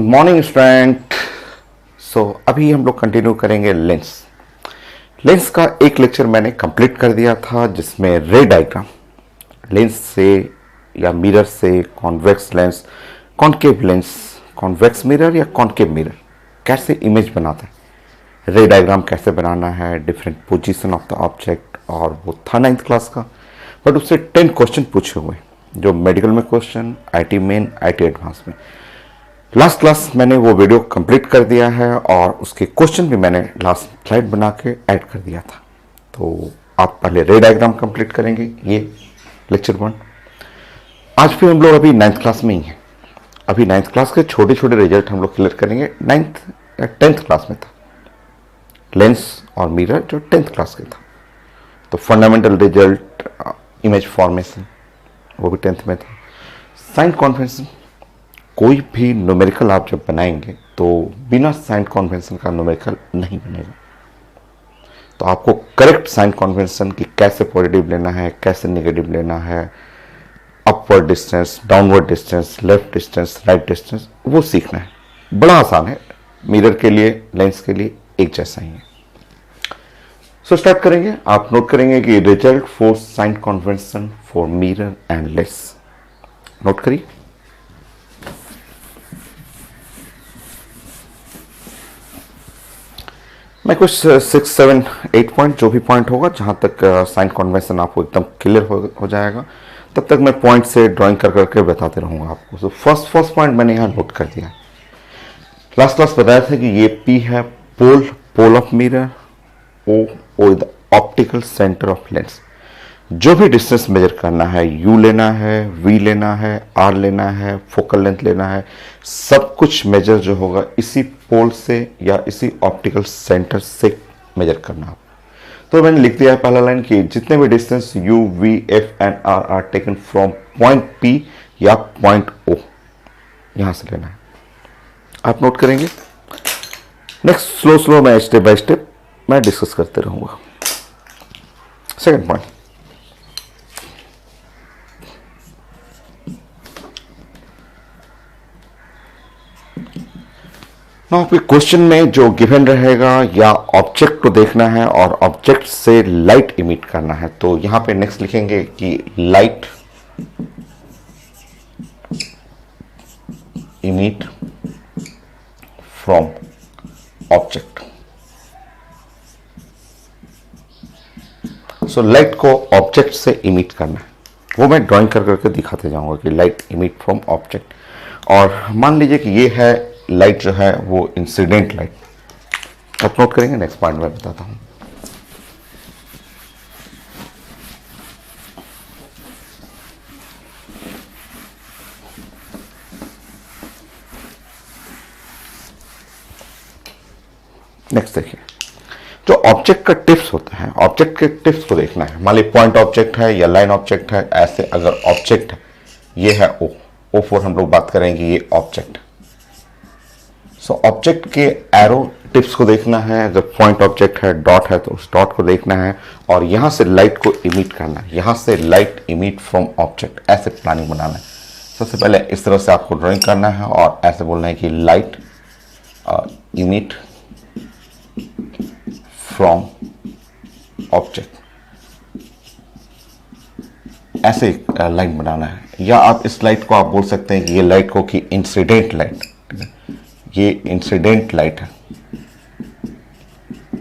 Morning student. अभी हम लोग कंटिन्यू करेंगे लेंस का एक लेक्चर मैंने कंप्लीट कर दिया था जिसमें रे डायग्राम लेंस से या मिरर से कॉन्वेक्स लेंस, कॉन्वेक्स मिरर या कॉन्केव मिरर कैसे इमेज बनाता है, रे डायग्राम कैसे बनाना है, different position of the object, और वो था 9th क्लास का। बट उससे 10 क्वेश्चन पूछे हुए जो मेडिकल में question, IT main, IT advance में। लास्ट क्लास मैंने वो वीडियो कंप्लीट कर दिया है और उसके क्वेश्चन भी मैंने लास्ट स्लाइड बना के ऐड कर दिया था। तो आप पहले रे डायग्राम कंप्लीट करेंगे, ये लेक्चर 1। आज भी हम लोग अभी 9th क्लास में ही हैं। अभी 9th क्लास के छोटे छोटे रिजल्ट हम लोग क्लियर करेंगे। 9th या 10th क्लास में था लेंस और मिरर, जो 10th क्लास के था। तो फंडामेंटल रिजल्ट, इमेज फॉर्मेशन, वो भी 10th में था। साइन कन्वेंशन, कोई भी न्यूमेरिकल आप जब बनाएंगे तो बिना साइन कन्वेंशन का न्यूमेरिकल नहीं बनेगा। तो आपको करेक्ट साइन कन्वेंशन की कैसे पॉजिटिव लेना है, कैसे नेगेटिव लेना है, upward distance, downward distance, left distance, right distance, वो सीखना है। बड़ा आसान है, मिरर के लिए, लेंस के लिए एक जैसा ही है। स्टार्ट करेंगे। आप नोट करेंगे कि result for sign convention for mirror and lens. Note करिए। मैं कुछ 6, 7, 8 पॉइंट, जो भी पॉइंट होगा, जहां तक साइन कन्वेंशन आपको एकदम क्लियर हो जाएगा तब तक मैं पॉइंट से ड्राइंग कर करके बताते रहूंगा आपको। तो फर्स्ट पॉइंट मैंने यहाँ नोट कर दिया। लास्ट क्लास बताया था कि ये P है pole of mirror, O is the optical centre of lens. जो भी डिस्टेंस मेजर करना है, U लेना है, V लेना है, R लेना है, फोकल लेंथ लेना है, सब कुछ मेजर जो होगा इसी पोल से या इसी ऑप्टिकल सेंटर से मेजर करना है। तो मैंने लिख दिया है पहला लाइन कि जितने भी distance U, V, F and R are taken from point P या पॉइंट O, यहां से लेना है। आप नोट करेंगे। नेक्स्ट स्लो मैं स्टेप बाय स्टेप मैं डिस्कस करते रहूंगा। सेकंड पॉइंट, आपके क्वेश्चन में जो गिवन रहेगा या ऑब्जेक्ट को देखना है और ऑब्जेक्ट से लाइट इमिट करना है। तो यहां पे नेक्स्ट लिखेंगे कि light emit from object. So light को ऑब्जेक्ट से इमिट करना है, वो मैं ड्राइंग कर करके दिखाते जाऊंगा कि लाइट इमिट फ्रॉम ऑब्जेक्ट। और मान लीजिए कि ये है लाइट, जो है वो इंसिडेंट लाइट। आप नोट करेंगे। नेक्स्ट पॉइंट मैं बताता हूं। नेक्स्ट देखिए, जो ऑब्जेक्ट का टिप्स होता है, ऑब्जेक्ट के टिप्स को देखना है। मान लीजिए पॉइंट ऑब्जेक्ट है या लाइन ऑब्जेक्ट है। ऐसे अगर ऑब्जेक्ट है, ये है O4 हम लोग बात करेंगे, ये ऑब्जेक्ट। सो ऑब्जेक्ट के एरो टिप्स को देखना है। अगर पॉइंट ऑब्जेक्ट है, डॉट है, तो उस डॉट को देखना है और यहां से लाइट को इमिट करना है। यहां से लाइट इमिट फ्रॉम ऑब्जेक्ट, ऐसे प्लानिंग बनाना है। सबसे पहले इस तरह से आपको ड्राइंग करना है और ऐसे बोलना है कि लाइट इमिट फ्रॉम ऑब्जेक्ट, ऐसे लाइन बनाना है। या आप इस लाइट को आप बोल सकते हैं कि ये लाइट को कि इंसिडेंट लाइट, ये इंसिडेंट लाइट है।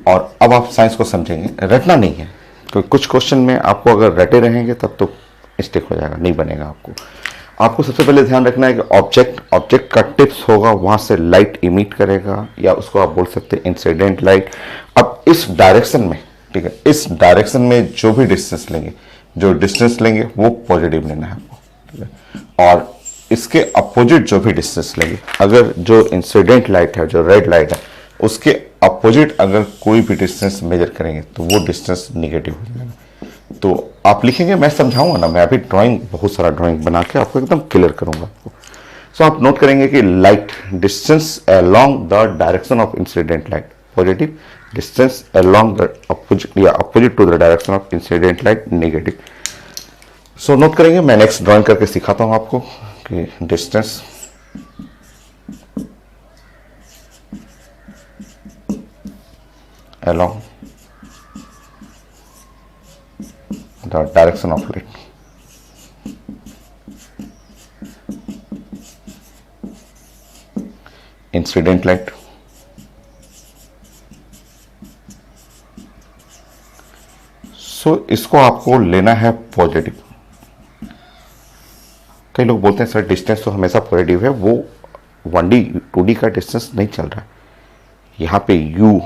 और अब आप साइंस को समझेंगे, रटना नहीं है, क्योंकि कुछ क्वेश्चन में आपको अगर रटे रहेंगे तब तो मिस्टेक हो जाएगा, नहीं बनेगा। आपको सबसे पहले ध्यान रखना है कि ऑब्जेक्ट का टिप्स होगा, वहां से लाइट इमिट करेगा, या उसको आप बोल सकते हैं इंसिडेंट लाइट। अब इस डायरेक्शन में, ठीक है, इस डायरेक्शन में जो भी डिस्टेंस लेंगे वो पॉजिटिव लेना है आपको, ठीक है। और इसके अपोजिट जो भी डिस्टेंस लेंगे, अगर जो इंसिडेंट लाइट है, जो रेड लाइट है, उसके अपोजिट अगर कोई भी डिस्टेंस मेजर करेंगे तो वो डिस्टेंस नेगेटिव हो जाएगा। तो आप लिखेंगे, मैं समझाऊंगा ना, मैं अभी बहुत सारा ड्राइंग बना के आपको एकदम क्लियर करूंगा आपको। सो आप नोट करेंगे कि light distance along the direction of incident light positive, distance along the opposite to the direction of incident light negative. So note करेंगे। मैं नेक्स्ट ड्राइंग करके सिखाता हूं आपको कि distance along the direction of light. Incident light, इसको आपको लेना है पॉजिटिव। कई लोग बोलते हैं सर डिस्टेंस तो हमेशा पॉजिटिव है, वो 1D 2D का डिस्टेंस नहीं चल रहा है। यहाँ पे यू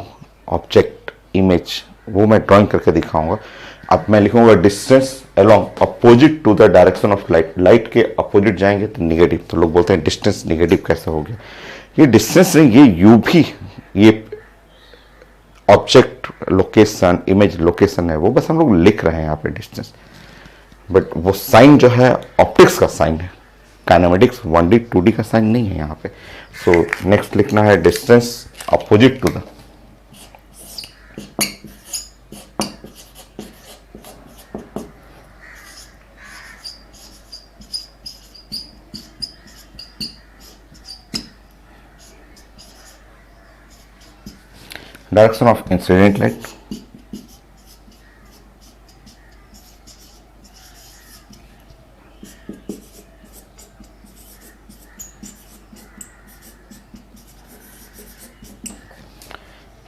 ऑब्जेक्ट इमेज वो मैं ड्राइंग करके दिखाऊंगा। अब मैं लिखूंगा distance along opposite to the direction of light. Light के अपोजिट जाएंगे तो निगेटिव। तो लोग बोलते हैं डिस्टेंस निगेटिव कैसे हो गया? ये डिस्टेंस नहीं, ये यू भी ये ऑब्जेक्ट लोकेशन इमेज लोकेशन है, वो बस हम लोग लिख रहे हैं यहाँ पे डिस्टेंस, बट वो साइन जो है ऑप्टिक्स का साइन है, काइनेमेटिक्स 1D 2D का साइन नहीं है यहाँ पे। सो नेक्स्ट लिखना है distance opposite to the direction of incident light.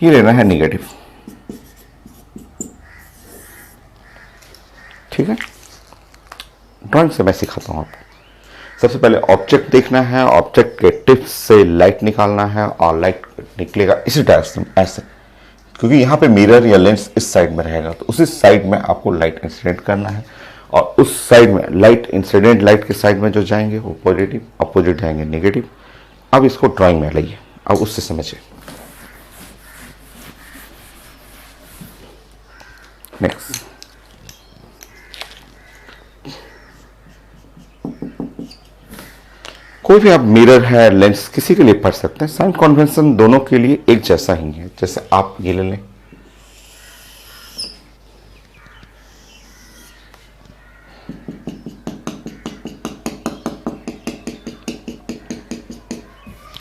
ये लेना है निगेटिव, ठीक है। ड्राइंग से मैं सिखाता हूं आपको। सबसे पहले ऑब्जेक्ट देखना है, ऑब्जेक्ट के टिप से लाइट निकालना है और लाइट निकलेगा इसी डायरेक्शन ऐसे, क्योंकि यहाँ पे मिरर या लेंस इस साइड में रहेगा, तो उसी साइड में आपको लाइट इंसिडेंट करना है और उस साइड में लाइट इंसिडेंट लाइट के साइड में जो जाएंगे वो पॉजिटिव, अपोजिट जाएंगे नेगेटिव। अब इसको ड्राइंग में लाइए, अब उससे समझिए। नेक्स्ट, कोई भी आप मिरर है लेंस किसी के लिए पढ़ सकते हैं। साइन कन्वेंशन दोनों के लिए एक जैसा ही है। जैसे आप ये ले लें,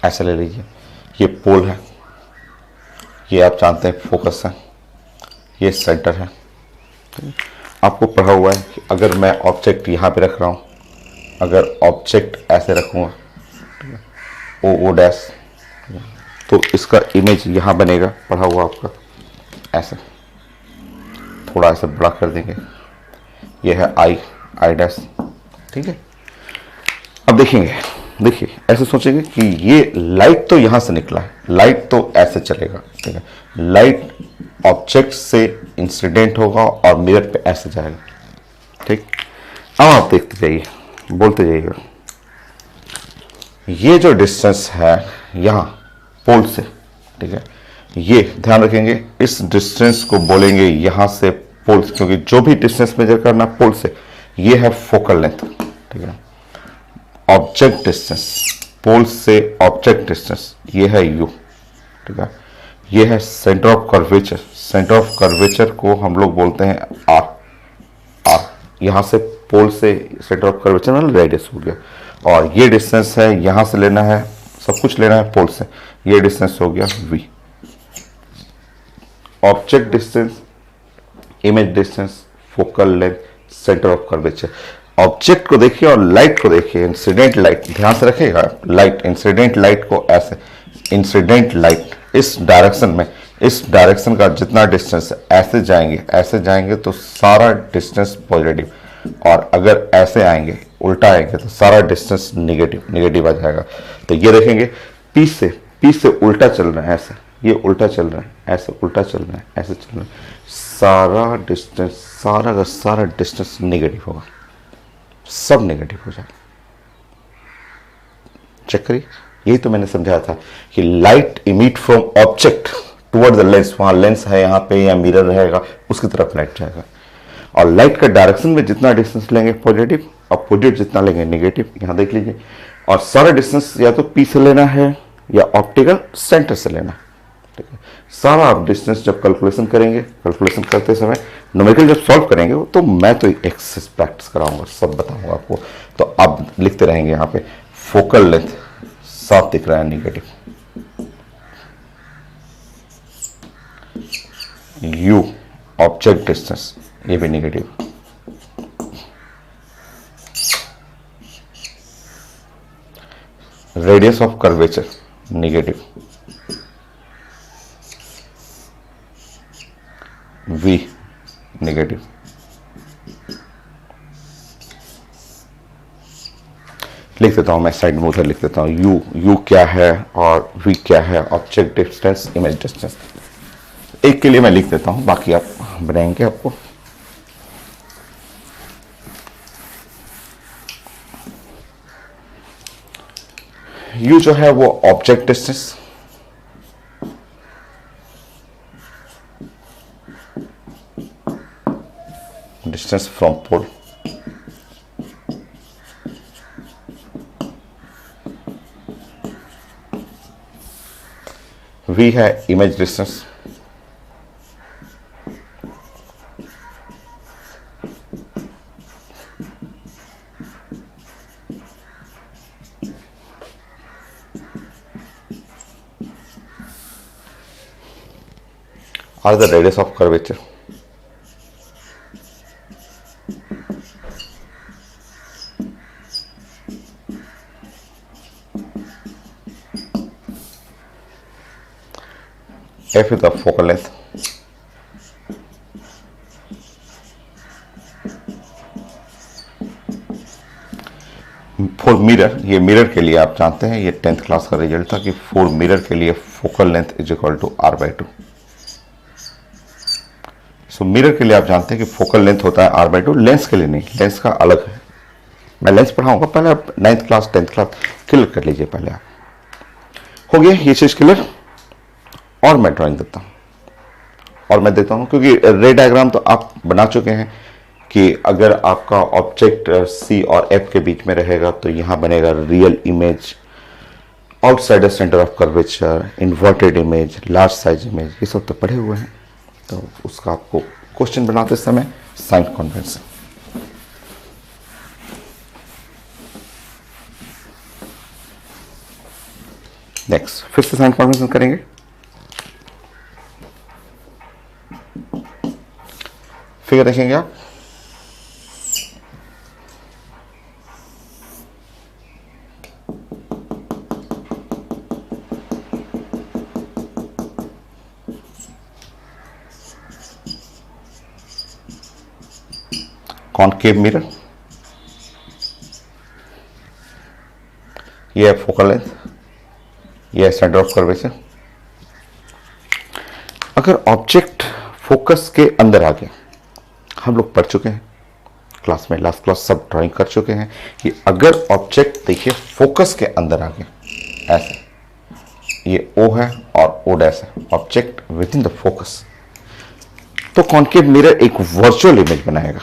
ऐसा ले लीजिए, ये पोल है, ये आप जानते हैं फोकस है, ये सेंटर है। आपको पढ़ा हुआ है कि अगर मैं ऑब्जेक्ट यहां पे रख रहा हूं, अगर ऑब्जेक्ट ऐसे रखूंगा ओ डैश, तो इसका इमेज यहां बनेगा, पढ़ा हुआ आपका ऐसे, थोड़ा ऐसे बड़ा कर देंगे, ये है आई डैश, ठीक है। अब देखेंगे, देखिए ऐसे सोचेंगे कि ये लाइट तो यहां से निकला है, लाइट तो ऐसे चलेगा, ठीक है। लाइट ऑब्जेक्ट से इंसिडेंट होगा और मिरर पे ऐसे जाएगा, ठीक। अब आप देखते जाइए, बोलते जाइएगा, ये जो डिस्टेंस है यहां पोल से, ठीक है, ये ध्यान रखेंगे, इस डिस्टेंस को बोलेंगे यहां से पोल, क्योंकि जो भी डिस्टेंस मेजर करना पोल से, ये है फोकल लेंथ, ठीक है। ऑब्जेक्ट डिस्टेंस, पोल से ऑब्जेक्ट डिस्टेंस, ये है यू, ठीक है। ये है centre of curvature, centre of curvature को हम लोग बोलते हैं आर। यहां से पोल से सेंटर ऑफ कर्वेचर मतलब रेडियस हो गया, और ये डिस्टेंस है यहां से लेना है, सब कुछ लेना है पोल से, ये डिस्टेंस हो गया v। Object distance, image distance, focal length, centre of curvature. Object को देखिए और लाइट को देखिए, इंसिडेंट लाइट ध्यान से रखिएगा, लाइट इंसिडेंट लाइट को ऐसे, इंसिडेंट लाइट इस डायरेक्शन में, इस डायरेक्शन का जितना डिस्टेंस ऐसे जाएंगे तो सारा डिस्टेंस पॉजिटिव, और अगर ऐसे आएंगे उल्टा आएंगे तो सारा डिस्टेंस निगेटिव आ जाएगा। तो ये देखेंगे पी से उल्टा चल रहा है ऐसे, ये उल्टा चल रहा है ऐसे, उल्टा चल रहा है ऐसे चल रहा है, सारा डिस्टेंस, सारा का सारा डिस्टेंस निगेटिव होगा, सब निगेटिव हो जाएगा। चेक करिए, यही तो मैंने समझाया था कि light emit from object toward the lens, वहां लेंस है यहाँ पे या मिरर रहेगा उसकी तरफ लाइट जाएगा, और लाइट का डायरेक्शन में जितना डिस्टेंस लेंगे पॉजिटिव, अपोजिट जितना लेंगे नेगेटिव। यहां देख लीजिए, और सारा डिस्टेंस या तो पी से लेना है या ऑप्टिकल सेंटर से लेना है, ठीक है। सारा आप डिस्टेंस जब कैलकुलेशन करेंगे, कैलकुलेशन करते समय न्यूमेरिकल जब सॉल्व करेंगे तो मैं तो एक्सरसाइज प्रैक्टिस कराऊंगा, सब बताऊंगा आपको, तो आप लिखते रहेंगे। यहाँ पे फोकल लेंथ साफ दिख रहा है निगेटिव, u ऑब्जेक्ट डिस्टेंस, ये भी negative. Radius of curvature negative, v negative. लिख देता हूं मैं साइड में, उधर लिख देता हूं u क्या है और v क्या है, ऑब्जेक्ट डिस्टेंस, इमेज डिस्टेंस। एक के लिए मैं लिख देता हूं, बाकी आप बनाएंगे आपको। u जो है वो object distance, distance from pole, v है image distance, or the radius of curvature, f is the focal length, for mirror, ये मिरर के लिए आप जानते हैं, ये 10th क्लास का रिजल्ट था कि फॉर मिरर के लिए focal length is equal to r/2। So mirror के लिए आप जानते हैं कि फोकल लेंथ होता है r/2, लेंस के लिए नहीं, लेंस का अलग है। मैं लेंस पढ़ाऊंगा, पहले आप 9th class 10th class clear कर लीजिए पहले आप। हो गया ये चीज क्लियर। और मैं ड्राइंग देता हूं, और मैं देता हूं, क्योंकि रे डायग्राम तो आप बना चुके हैं कि अगर आपका ऑब्जेक्ट C और F के बीच में रहेगा तो यहां बनेगा real image, outside the centre of curvature, inverted image, large size image, ये सब तो पढ़े हुए हैं। तो उसका आपको क्वेश्चन बनाते समय साइन कन्वेंशन। नेक्स्ट फिर से साइन कन्वेंशन करेंगे। फिगर देखेंगे आप, कॉनकेव मिरर, ये है फोकल लेंथ, ये है सेंटर ऑफ कर्वेचर। अगर ऑब्जेक्ट फोकस के अंदर आ गया, हम लोग पढ़ चुके हैं क्लास में, लास्ट क्लास सब ड्राइंग कर चुके हैं कि अगर ऑब्जेक्ट देखिए फोकस के अंदर आ गया, ऐसे ये O है और O डैश है, object with in the focus, तो कॉनकेव मिरर एक वर्चुअल इमेज बनाएगा,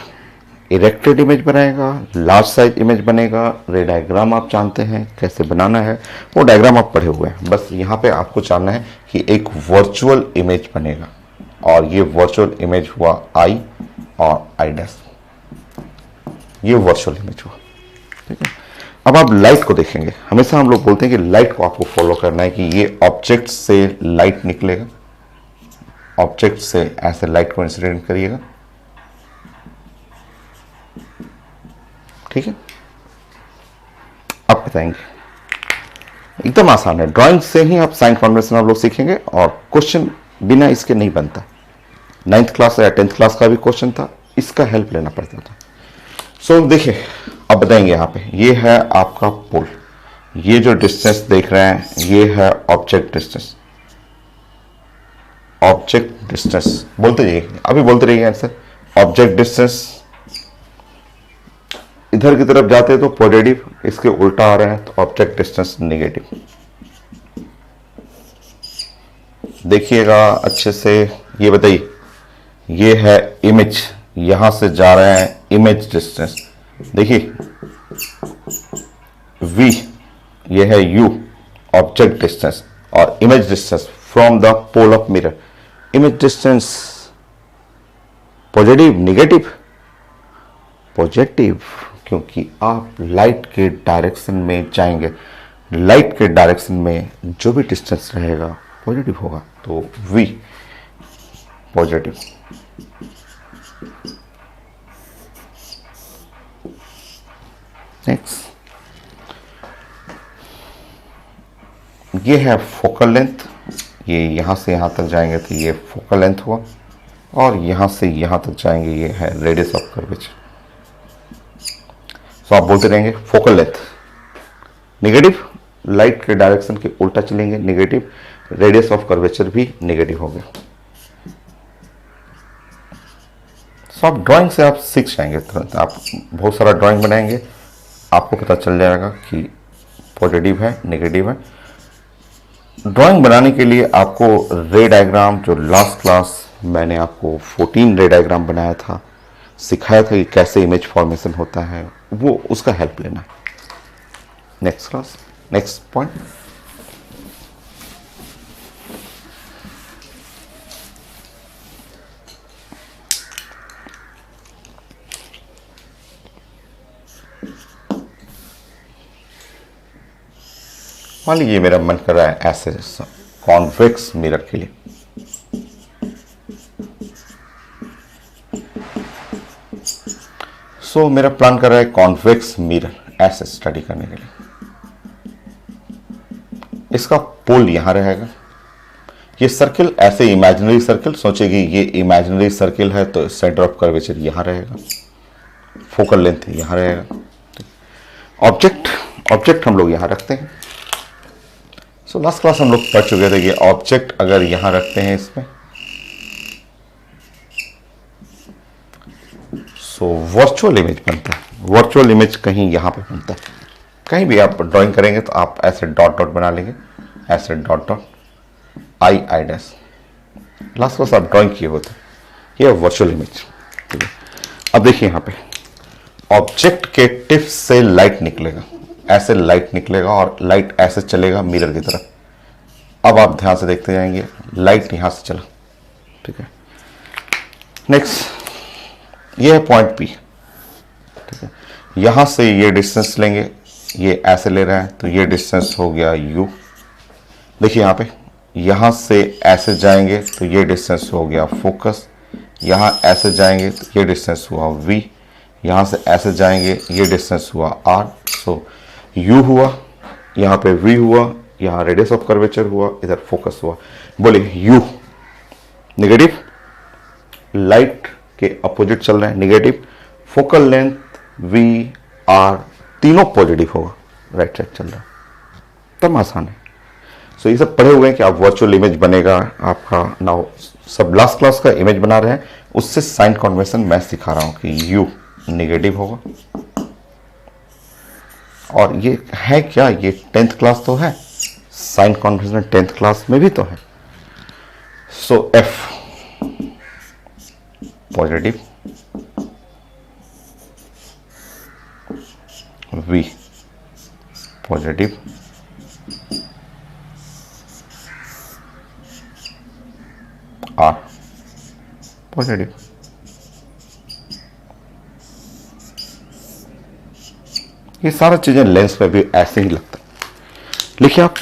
इरेक्टेड इमेज बनाएगा, लार्ज साइज इमेज बनेगा। रे डायग्राम आप जानते हैं कैसे बनाना है, वो डायग्राम आप पढ़े हुए हैं, बस यहाँ पे आपको जानना है कि एक वर्चुअल इमेज बनेगा, और ये वर्चुअल इमेज हुआ I और I डैश, ये वर्चुअल इमेज हुआ। ठीक है, अब आप लाइट को देखेंगे। हमेशा हम लोग बोलते हैं कि लाइट को आपको फॉलो करना है कि ये ऑब्जेक्ट से लाइट निकलेगा, ऑब्जेक्ट से ऐसे लाइट को इंसिडेंट करिएगा। ठीक है, अब बताएंगे, एकदम आसान है, ड्राइंग से ही आप साइन कन्वेंशन आप लोग सीखेंगे, और क्वेश्चन बिना इसके नहीं बनता। 9th क्लास या 10th क्लास का भी क्वेश्चन था, इसका हेल्प लेना पड़ता था। सो देखिए, अब बताएंगे यहाँ पे, ये है आपका पोल, ये जो डिस्टेंस देख रहे हैं ये है ऑब्जेक्ट डिस्टेंस, ऑब्जेक्ट डिस्टेंस बोलते रहिए, अभी बोलते रहिए आंसर। ऑब्जेक्ट डिस्टेंस इधर की तरफ जाते हैं तो पॉजिटिव, इसके उल्टा आ रहे हैं तो ऑब्जेक्ट डिस्टेंस नेगेटिव। देखिएगा अच्छे से, ये बताइए, ये है इमेज, यहां से जा रहे हैं इमेज डिस्टेंस, देखिए V, ये है U ऑब्जेक्ट डिस्टेंस, और image distance from the pole of mirror. Image distance positive negative, positive, क्योंकि आप लाइट के डायरेक्शन में जाएंगे, लाइट के डायरेक्शन में जो भी डिस्टेंस रहेगा पॉजिटिव होगा, तो V पॉजिटिव। नेक्स्ट, ये है फोकल लेंथ, ये यहाँ से यहाँ तक जाएंगे तो ये फोकल लेंथ हुआ, और यहाँ से यहाँ तक जाएंगे ये है रेडियस ऑफ कर्वेचर। तो आप बोलते रहेंगे फोकल लेंथ नेगेटिव, लाइट के डायरेक्शन के उल्टा चलेंगे नेगेटिव, रेडियस ऑफ कर्वेचर भी नेगेटिव हो गया। तो आप ड्राइंग से आप सीख जाएंगे तुरंत, आप बहुत सारा ड्राइंग बनाएंगे, आपको पता चल जाएगा कि पॉजिटिव है नेगेटिव है। ड्राइंग बनाने के लिए आपको रे डायग्राम, जो लास्ट क्लास मैंने आपको 14 रे डायग्राम बनाया था, सिखाया था कि कैसे इमेज फॉर्मेशन होता है, वो उसका हेल्प लेना। नेक्स्ट क्लास, नेक्स्ट पॉइंट, मान लीजिए मेरा मन कर रहा है ऐसे कॉन्वेक्स मिरर के लिए। सो मेरा प्लान कर रहा है कॉन्वेक्स मिरर ऐसे स्टडी करने के लिए। इसका पोल यहां रहेगा, ये सर्किल ऐसे इमेजिनरी सर्किल, सोचेगी ये इमेजिनरी सर्किल है तो सेंटर ऑफ कर्वेचर यहां रहेगा, फोकल लेंथ यहां रहेगा। ऑब्जेक्ट हम लोग यहां रखते हैं। सो लास्ट क्लास हम लोग पढ़ चुके थे कि ऑब्जेक्ट अगर यहां रखते हैं इसमें, सो वर्चुअल इमेज बनता है। वर्चुअल इमेज कहीं यहां पे बनता है, कहीं भी आप ड्राइंग करेंगे तो आप ऐसे डॉट डॉट बना लेंगे, ऐसे dot dot I dash. Last class आप ड्राइंग किए होते, ये वर्चुअल इमेज। ठीक है, अब देखिए यहां पे ऑब्जेक्ट के टिप से लाइट निकलेगा, ऐसे लाइट निकलेगा और लाइट ऐसे चलेगा मिरर की तरफ। अब आप ध्यान से देखते जाएंगे, लाइट यहां से चला। ठीक है, नेक्स्ट, ये है पॉइंट पी। ठीक है, यहां से ये डिस्टेंस लेंगे, ये ऐसे ले रहे हैं तो ये डिस्टेंस हो गया u। देखिए यहां पे, यहां से ऐसे जाएंगे तो ये डिस्टेंस हो गया फोकस, यहां ऐसे जाएंगे तो ये डिस्टेंस हुआ v, यहां से ऐसे जाएंगे ये डिस्टेंस हुआ r। सो u हुआ, यहां पे v हुआ, यहां रेडियस ऑफ कर्वेचर हुआ, इधर फोकस हुआ। बोले u नेगेटिव, लाइट के अपोजिट चल रहे हैं negative, focal length v r तीनों पॉजिटिव होगा, राइट साइड चल रहा है, तब आसान है। सो ये सब पढ़े हुए हैं कि आप वर्चुअल इमेज बनेगा आपका। नाउ सब लास्ट क्लास का इमेज बना रहे हैं, उससे साइन कन्वेंशन मैं सिखा रहा हूं कि u नेगेटिव होगा। और ये है क्या, ये 10th क्लास तो है, साइन कन्वेंशन 10th क्लास में भी तो है। सो f positive, v positive, r positive. ये सारा चीजें लेंस में भी ऐसे ही लगता है। लिखिए, आप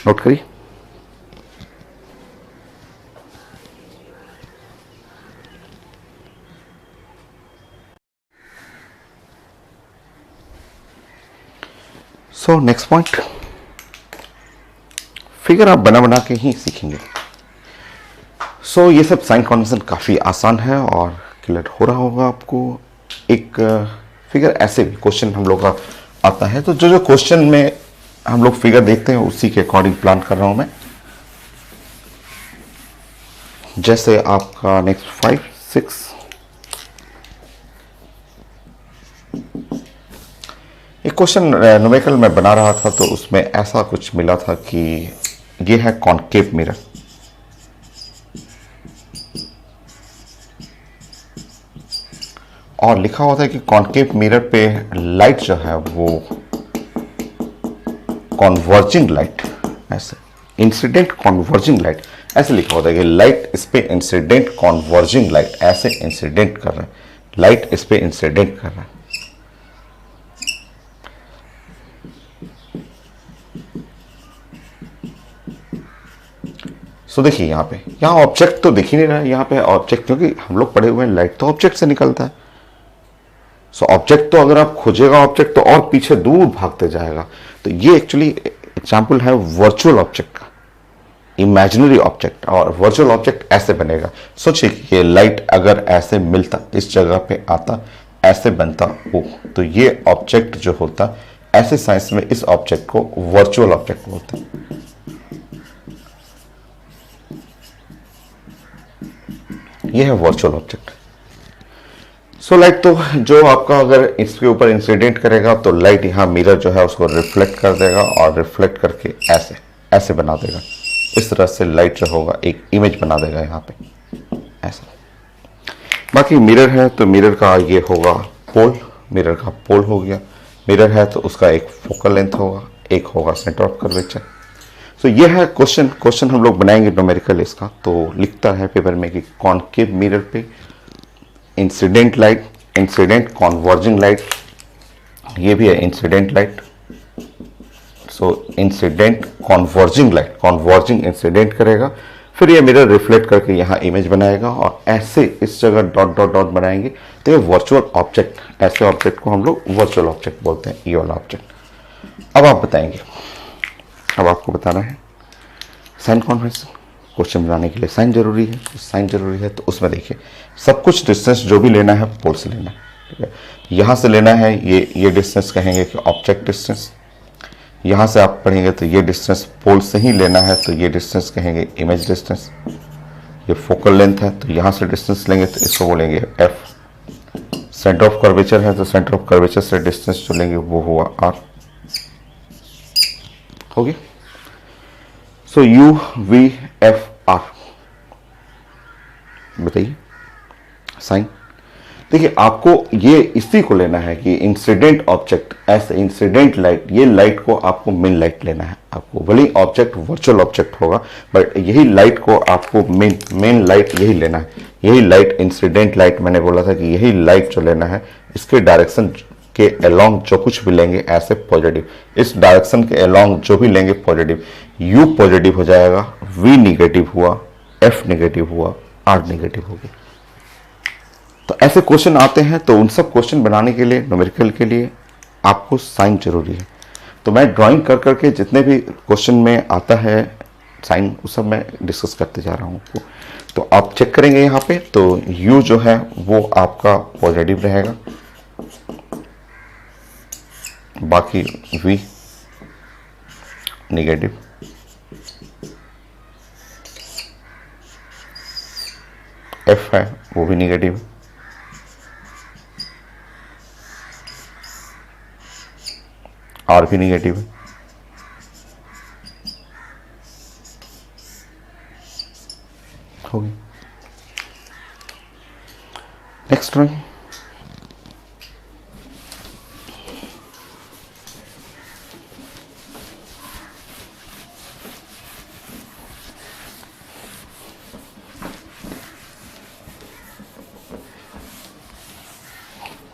नोट करिए। सो नेक्स्ट पॉइंट, फिगर आप बना बना के ही सीखेंगे। सो ये सब साइन कन्वेंशन काफी आसान है और क्लियर हो रहा होगा आपको। एक फिगर ऐसे भी क्वेश्चन हम लोग का आता है, तो जो क्वेश्चन में हम लोग फिगर देखते हैं उसी के अकॉर्डिंग प्लान कर रहा हूं मैं। जैसे आपका नेक्स्ट 5, 6, एक क्वेश्चन न्यूमेरिकल में बना रहा था तो उसमें ऐसा कुछ मिला था कि ये है कॉनकेव मिरर। और लिखा होता है कि कॉनकेव मिरर पे लाइट जो है वो कॉन्वर्जिंग लाइट, ऐसे इंसिडेंट कॉन्वर्जिंग लाइट, ऐसे लिखा होता है कि लाइट इस पे इंसिडेंट कॉन्वर्जिंग लाइट, ऐसे इंसिडेंट कर रहा है, लाइट इस पे इंसिडेंट कर रहा है। सो देखिए यहाँ ऑब्जेक्ट तो दिख ही नहीं रहा है यहाँ पे ऑब्जेक्ट, क्योंकि हम लोग पढ़े हुए हैं लाइट तो ऑब्जेक्ट से निकलता है। सो ऑब्जेक्ट तो अगर आप खोजेगा ऑब्जेक्ट तो और पीछे दूर भागते जाएगा। तो ये एक्चुअली एग्जाम्पल है वर्चुअल ऑब्जेक्ट का, इमेजिनरी ऑब्जेक्ट। और वर्चुअल ऑब्जेक्ट ऐसे बनेगा, सोचिए कि ये लाइट अगर ऐसे मिलता, इस जगह पे आता, ऐसे बनता वो, तो ये ऑब्जेक्ट जो होता, ऐसे साइंस में इस ऑब्जेक्ट को वर्चुअल ऑब्जेक्ट बोलते हैं। ये है वर्चुअल ऑब्जेक्ट। सो लाइट तो जो आपका अगर इसके ऊपर इंसिडेंट करेगा तो लाइट यहाँ मिरर जो है उसको रिफ्लेक्ट कर देगा और रिफ्लेक्ट करके ऐसे ऐसे बना देगा। इस तरह से लाइट जो होगा एक इमेज बना देगा यहाँ पे ऐसा। बाकी मिरर है तो मिरर का ये होगा पोल, मिरर का पोल हो गया। मिरर है तो उसका एक फोकल लेंथ होगा, एक होगा सेंटर ऑफ कर्वेचर। सो ये है क्वेश्चन हम लोग बनाएंगे न्यूमेरिकल इसका। तो लिखता है पेपर में कि कॉनकेव मिरर पे incident light, incident converging light, ये भी है incident light. So incident converging light, converging incident करेगा, फिर ये मिरर रिफ्लेक्ट करके यहाँ इमेज बनाएगा और ऐसे इस जगह डॉट डॉट डॉट बनाएंगे। तो ये वर्चुअल ऑब्जेक्ट, ऐसे ऑब्जेक्ट को हम लोग वर्चुअल ऑब्जेक्ट बोलते हैं, ये वाला ऑब्जेक्ट। अब आप बताएंगे, अब आपको बताना है साइन कन्वेंशन। क्वेश्चन बनाने के लिए साइन जरूरी है, साइन जरूरी है। तो उसमें देखिए सब कुछ डिस्टेंस जो भी लेना है पोल से लेना है, ठीक है। यहाँ से लेना है ये डिस्टेंस कहेंगे कि ऑब्जेक्ट डिस्टेंस। यहाँ से आप पढ़ेंगे तो ये डिस्टेंस पोल से ही लेना है, तो ये डिस्टेंस कहेंगे इमेज डिस्टेंस। ये फोकल लेंथ है तो यहाँ से डिस्टेंस लेंगे तो इसको बोलेंगे एफ। सेंटर ऑफ कर्वेचर है तो सेंटर ऑफ कर्वेचर से डिस्टेंस जो लेंगे वो हुआ आर। हो गया। So you V F R, बताइए साइन। देखिए आपको ये इसी को लेना है कि इंसिडेंट ऑब्जेक्ट, ऐसे इंसिडेंट लाइट, ये लाइट को आपको मेन लाइट लेना है। आपको भले ही ऑब्जेक्ट वर्चुअल ऑब्जेक्ट होगा बट यही लाइट को आपको मेन लाइट यही लेना है। यही लाइट इंसिडेंट लाइट, मैंने बोला था कि यही लाइट जो लेना है इसके डायरेक्शन के अलोंग जो कुछ भी लेंगे ऐसे पॉजिटिव, इस डायरेक्शन के अलोंग जो भी लेंगे पॉजिटिव, यू पॉजिटिव हो जाएगा, वी निगेटिव हुआ, एफ निगेटिव हुआ, आर निगेटिव हो गया। तो ऐसे क्वेश्चन आते हैं। तो उन सब क्वेश्चन बनाने के लिए, न्यूमेरिकल के लिए आपको साइन जरूरी है। तो मैं ड्राइंग कर करके जितने भी क्वेश्चन में आता है साइन, उस सब मैं डिस्कस करते जा रहा हूँ आपको। तो आप चेक करेंगे यहाँ पे तो यू जो है वो आपका पॉजिटिव रहेगा, बाकी वी निगेटिव, एफ है वो भी निगेटिव, आर भी निगेटिव है। होगी next drawing.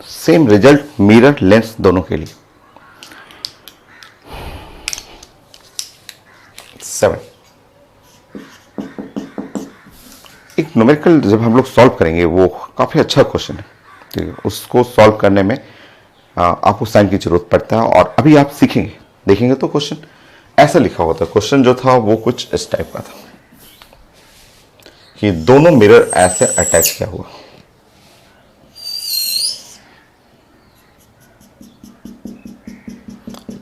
Same result mirror lens दोनों के लिए। 7 एक न्यूमेरिकल जब हम लोग सॉल्व करेंगे वो काफी अच्छा क्वेश्चन है, ठीक है। उसको सॉल्व करने में आपको साइन की जरूरत पड़ता है। और अभी आप सीखेंगे, देखेंगे तो क्वेश्चन ऐसा लिखा होता है। क्वेश्चन जो था वो कुछ इस टाइप का था कि दोनों मिरर ऐसे अटैच किया हुआ,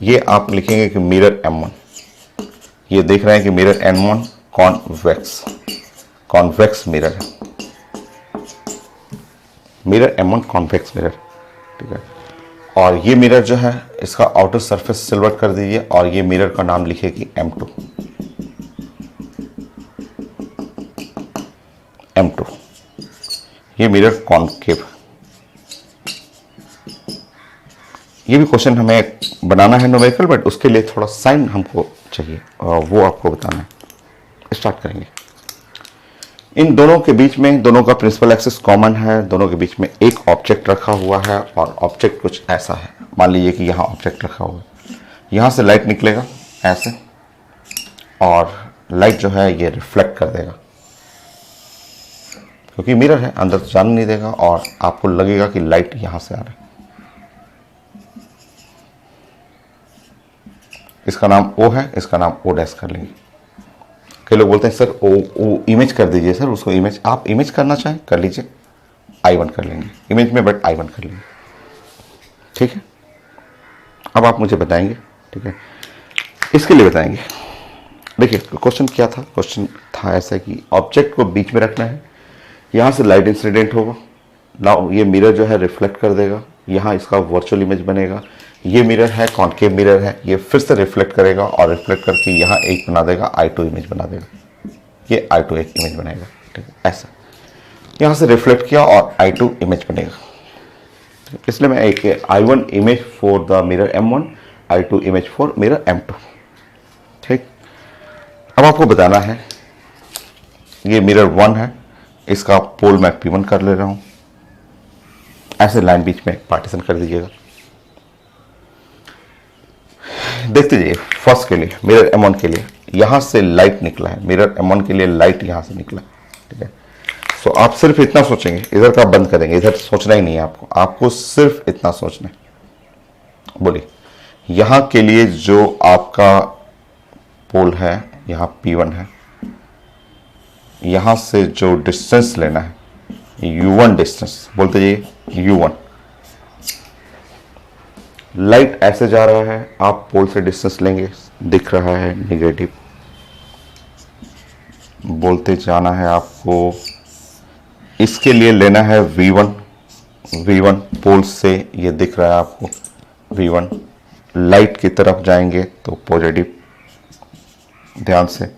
ये आप लिखेंगे कि मिरर M1। ये देख रहे हैं कि मिरर M1 कॉन्वेक्स मिरर है, मिरर M1 कॉन्वेक्स मिरर, ठीक है। और ये मिरर जो है इसका आउटर सरफेस सिल्वर कर दीजिए और ये मिरर का नाम लिखेगी M2। ये मिरर कॉन्केव। ये भी क्वेश्चन हमें बनाना है न्यूमेरिकल, बट उसके लिए थोड़ा साइन हमको चाहिए और वो आपको बताना है। स्टार्ट करेंगे। इन दोनों के बीच में, दोनों का प्रिंसिपल एक्सिस कॉमन है, दोनों के बीच में एक ऑब्जेक्ट रखा हुआ है और ऑब्जेक्ट कुछ ऐसा है। मान लीजिए कि यहाँ ऑब्जेक्ट रखा हुआ है, यहाँ से लाइट निकलेगा ऐसे और लाइट जो है ये रिफ्लेक्ट कर देगा, क्योंकि मिरर है, अंदर तो जाने नहीं देगा और आपको लगेगा कि लाइट यहां से आ रहा है। इसका नाम ओ है, इसका नाम ओ डैश कर लेंगे। कई लोग बोलते हैं सर ओ इमेज कर दीजिए सर, उसको इमेज, आप इमेज करना चाहें कर लीजिए, I1 कर लेंगे इमेज में, बट I1 कर लेंगे, ठीक है। अब आप मुझे बताएंगे, ठीक है, इसके लिए बताएंगे। देखिए क्वेश्चन क्या था, क्वेश्चन था ऐसा कि ऑब्जेक्ट को बीच में रखना है, यहाँ से लाइट इंसिडेंट होगा, नाउ ये मिरर जो है रिफ्लेक्ट कर देगा, यहाँ इसका वर्चुअल इमेज बनेगा, ये मिरर है कॉन्केव मिरर है, ये फिर से रिफ्लेक्ट करेगा और रिफ्लेक्ट करके यहाँ एक बना देगा, I2 इमेज बना देगा, ये I2 एक इमेज बनाएगा, ठीक है। ऐसा यहाँ से रिफ्लेक्ट किया और I2 इमेज बनेगा, इसलिए मैं एक I1 image for the mirror M1, I2 image for mirror M2, ठीक। अब आपको बताना है ये मिरर 1 है, इसका पोल मैं P1 कर ले रहा हूं, ऐसे लाइन बीच में पार्टीशन कर दीजिएगा। देखते जाइए, फर्स्ट के लिए मिरर M1 के लिए यहां से लाइट निकला है, मिरर M1 के लिए लाइट यहां से निकला, ठीक है। सो आप सिर्फ इतना सोचेंगे, इधर का बंद करेंगे, इधर सोचना ही नहीं है आपको, आपको सिर्फ इतना सोचना है। बोलिए यहां के लिए जो आपका पोल है यहां P1 है, यहां से जो डिस्टेंस लेना है U1 डिस्टेंस, बोलते जाइए U1। लाइट ऐसे जा रहा है, आप पोल से डिस्टेंस लेंगे, दिख रहा है नेगेटिव, बोलते जाना है आपको। इसके लिए लेना है V1 पोल से, ये दिख रहा है आपको V1। लाइट की तरफ जाएंगे तो पॉजिटिव, ध्यान से।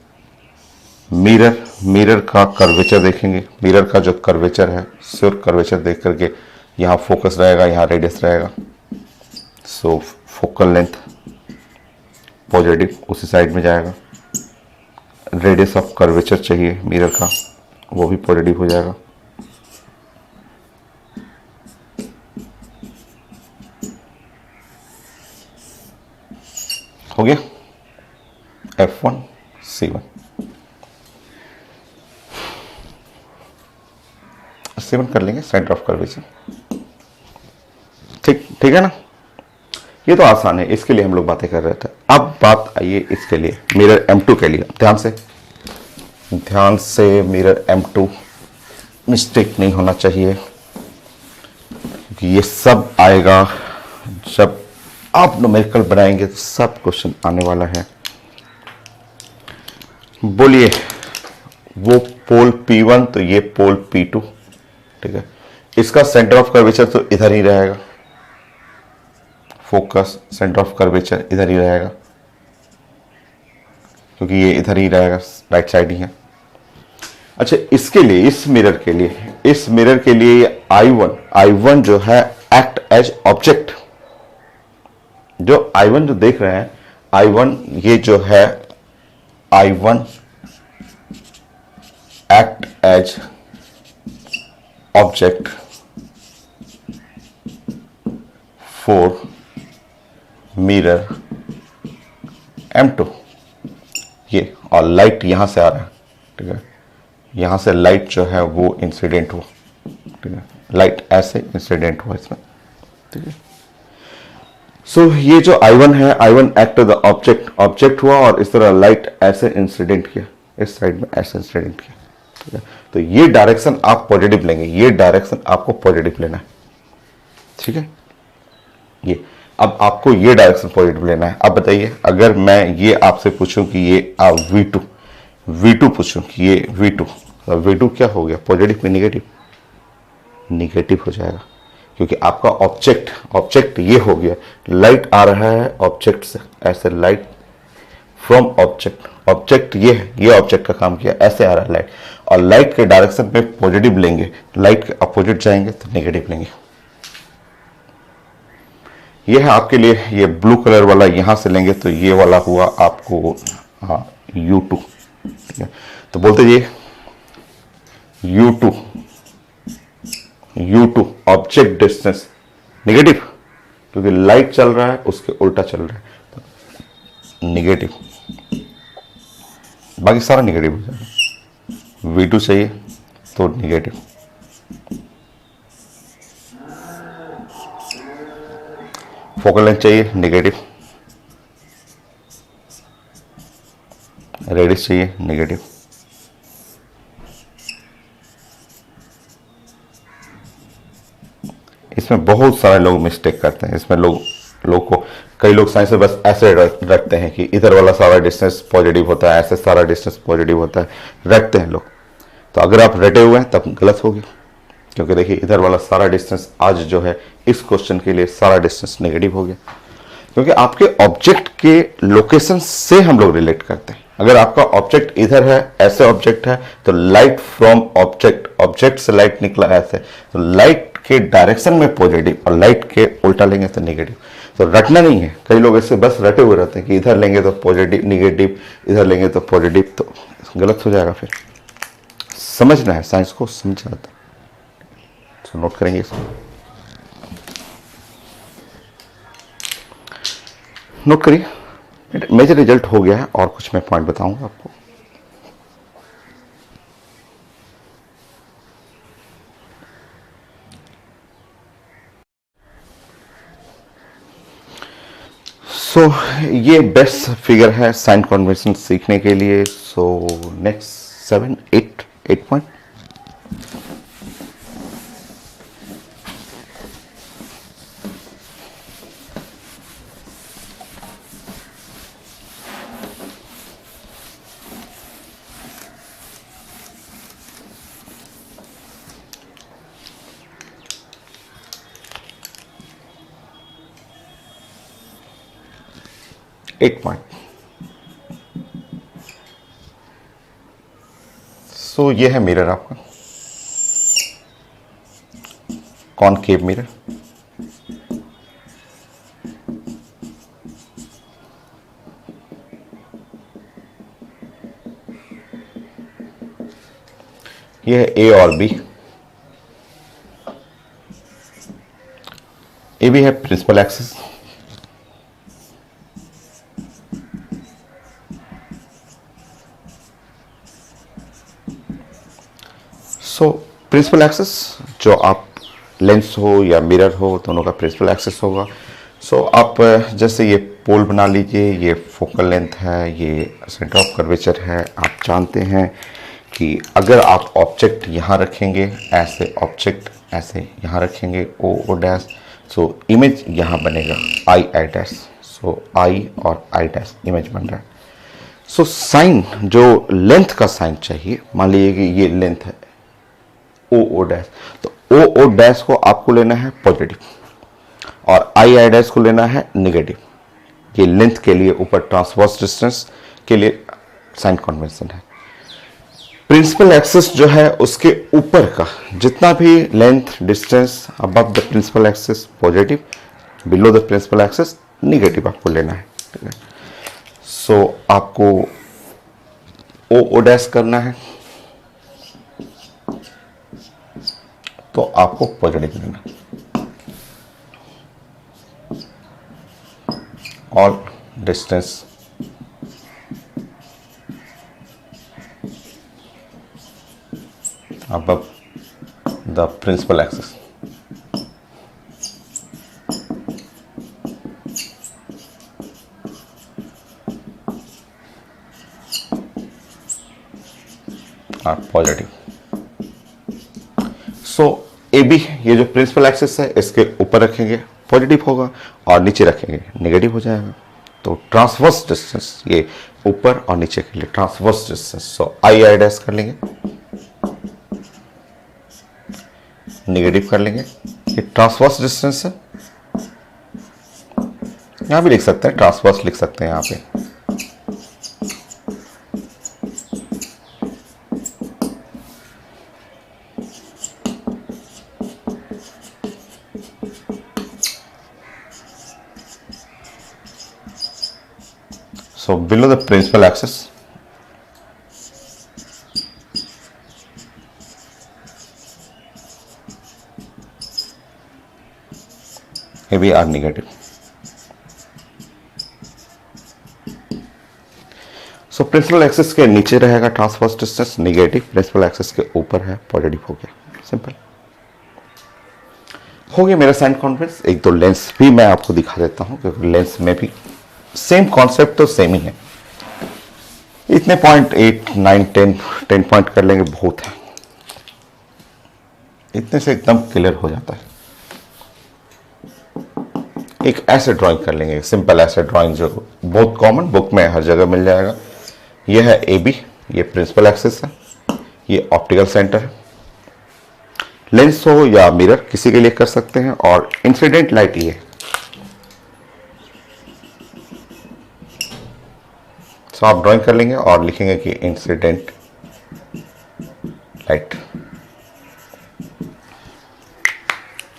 मिरर का कर्वेचर देखेंगे, मिरर का जो कर्वेचर है, श्योर कर्वेचर देख करके यहाँ फोकस रहेगा, यहाँ रेडियस रहेगा, सो फोकल लेंथ पॉजिटिव उसी साइड में जाएगा। रेडियस ऑफ कर्वेचर चाहिए मिरर का, वो भी पॉजिटिव हो जाएगा। हो गया F1 C1 कर लेंगे, सेंटर ऑफ कर्वेचर, ठीक है ना। ये तो आसान है, इसके लिए हम लोग बातें कर रहे थे। अब बात आइए इसके लिए मिरर M2 के लिए, ध्यान से मिरर M2, मिस्टेक नहीं होना चाहिए, क्योंकि ये सब आएगा जब आप न्यूमेरिकल बनाएंगे तो सब क्वेश्चन आने वाला है। बोलिए वो पोल P1 तो ये पोल P2, ठीक है। इसका सेंटर ऑफ कर्वेचर तो इधर ही रहेगा, फोकस सेंटर ऑफ कर्वेचर इधर ही रहेगा, क्योंकि ये इधर ही रहेगा, राइट साइड ही है। अच्छा इसके लिए, इस मिरर के लिए I1 जो है एक्ट एज ऑब्जेक्ट, जो I1 जो देख रहे हैं I1, ये जो है I1 act as object for mirror M2, ये, और लाइट यहां से आ रहा है, ठीक है। यहां से लाइट जो है वो इंसिडेंट हुआ, ठीक है, लाइट ऐसे इंसिडेंट हुआ इसमें, ठीक है। सो ये जो I1 है, I1 एक्ट द ऑब्जेक्ट हुआ और इस तरह लाइट ऐसे इंसिडेंट किया, इस साइड में ऐसे इंसिडेंट किया, ठीक है। तो ये डायरेक्शन आप पॉजिटिव लेंगे, ये डायरेक्शन आपको पॉजिटिव लेना है, ठीक है। ये अब आपको ये डायरेक्शन पॉजिटिव लेना है। अब बताइए अगर मैं ये आपसे पूछूं कि ये V2 पूछूं कि ये V2 क्या हो गया, पॉजिटिव में निगेटिव हो जाएगा, क्योंकि आपका ऑब्जेक्ट ये हो गया, लाइट आ रहा है ऑब्जेक्ट से, ऐसे लाइट फ्रॉम ऑब्जेक्ट ये है, ये ऑब्जेक्ट का काम किया, ऐसे आ रहा है लाइट, और लाइट के डायरेक्शन पे पॉजिटिव लेंगे, लाइट के अपोजिट जाएंगे तो नेगेटिव लेंगे। ये है आपके लिए, ये ब्लू कलर वाला यहां से लेंगे तो ये वाला हुआ आपको U2, ठीक है। तो बोलते ये U2 ऑब्जेक्ट डिस्टेंस नेगेटिव, क्योंकि लाइट चल रहा है उसके उल्टा चल रहा है, तो नेगेटिव बाकी सारा निगेटिव हो जाएगा। V2 चाहिए तो निगेटिव, फोकल लेंथ चाहिए निगेटिव, रेडियस चाहिए नेगेटिव। इसमें बहुत सारे लोग मिस्टेक करते हैं। इसमें लोग को कई लोग साइंस में बस ऐसे रखते हैं कि इधर वाला सारा डिस्टेंस पॉजिटिव होता है, ऐसे सारा डिस्टेंस पॉजिटिव होता है, रखते हैं लोग। तो अगर आप रटे हुए हैं तब गलत होगी, क्योंकि देखिए इधर वाला सारा डिस्टेंस आज जो है इस क्वेश्चन के लिए सारा डिस्टेंस नेगेटिव हो गया, क्योंकि आपके ऑब्जेक्ट के लोकेशन से हम लोग रिलेट करते हैं। अगर आपका ऑब्जेक्ट इधर है, ऐसे ऑब्जेक्ट है, तो लाइट फ्रॉम ऑब्जेक्ट से लाइट निकला ऐसे, तो लाइट के डायरेक्शन में पॉजिटिव और लाइट के उल्टा लेंगे तो नेगेटिव। तो रटना नहीं है, कई लोग ऐसे बस रटे हुए रहते हैं कि इधर लेंगे तो पॉजिटिव निगेटिव, इधर लेंगे तो पॉजिटिव, तो गलत हो जाएगा। फिर समझना है, साइंस को समझना था। तो नोट करेंगे इसको, नोट करिए। मेजर रिजल्ट हो गया है और कुछ मैं पॉइंट बताऊंगा आपको। सो ये बेस्ट फिगर है साइन कन्वेंशन सीखने के लिए। So next 7 8 point. Eight point. So ये है मिरर आपका, कॉनकेव मिरर। ये है ए और बी। ए बी है प्रिंसिपल एक्सिस, सो प्रिंसिपल एक्सिस जो आप लेंस हो या मिरर हो दोनों का प्रिंसिपल एक्सिस होगा। सो आप जैसे ये पोल बना लीजिए, ये फोकल लेंथ है, ये सेंटर ऑफ कर्वेचर है। आप जानते हैं कि अगर आप ऑब्जेक्ट यहाँ रखेंगे, ऐसे ऑब्जेक्ट ऐसे यहाँ रखेंगे ओ डैश, सो इमेज यहाँ बनेगा आई डैश। सो आई और आई डैश इमेज बन रहा है। सो साइन जो लेंथ का साइन चाहिए, मान लीजिए कि ये लेंथ है ओ डैश, तो ओ डैश को आपको लेना है पॉजिटिव और आई डैश को लेना है नेगेटिव। ये लेंथ के लिए ऊपर ट्रांसवर्स डिस्टेंस के लिए साइन कन्वेंशन है। प्रिंसिपल एक्सिस जो है उसके ऊपर का जितना भी length distance above the principal axis positive, below the principal axis negative आपको लेना है। ठीक है, सो आपको ओ डैश करना है तो आपको पॉजिटिव लेना। All distance above the principal axis, are positive. So A B ये जो प्रिंसिपल एक्सिस है इसके ऊपर रखेंगे पॉजिटिव होगा और नीचे रखेंगे नेगेटिव हो जाएगा। तो ट्रांसवर्स डिस्टेंस ये ऊपर और नीचे के लिए transverse distance, so I dash कर लेंगे, नेगेटिव कर लेंगे। ये ट्रांसवर्स डिस्टेंस है, यहां भी लिख सकते हैं, ट्रांसवर्स लिख सकते हैं यहां पे। So below the principal axis, AB are negative. So principal axis के नीचे रहेगा transverse distance negative, principal axis के ऊपर है पॉजिटिव। हो गया, सिंपल हो गया मेरा साइन कॉन्वेक्स। एक दो लेंस भी मैं आपको दिखा देता हूं, क्योंकि लेंस में भी सेम कॉन्सेप्ट तो सेम ही है। इतने पॉइंट 8 9 10 पॉइंट कर लेंगे, बहुत है, इतने से एकदम क्लियर हो जाता है। एक ऐसे ड्राइंग कर लेंगे, सिंपल ऐसे ड्राइंग जो बहुत कॉमन बुक में हर जगह मिल जाएगा। यह है ए बी, ये प्रिंसिपल एक्सिस है, ये ऑप्टिकल सेंटर है। लेंस हो या मिरर किसी के लिए कर सकते हैं, और इंसिडेंट लाइट ये है। सो आप ड्राइंग कर लेंगे और लिखेंगे कि इंसिडेंट लाइट।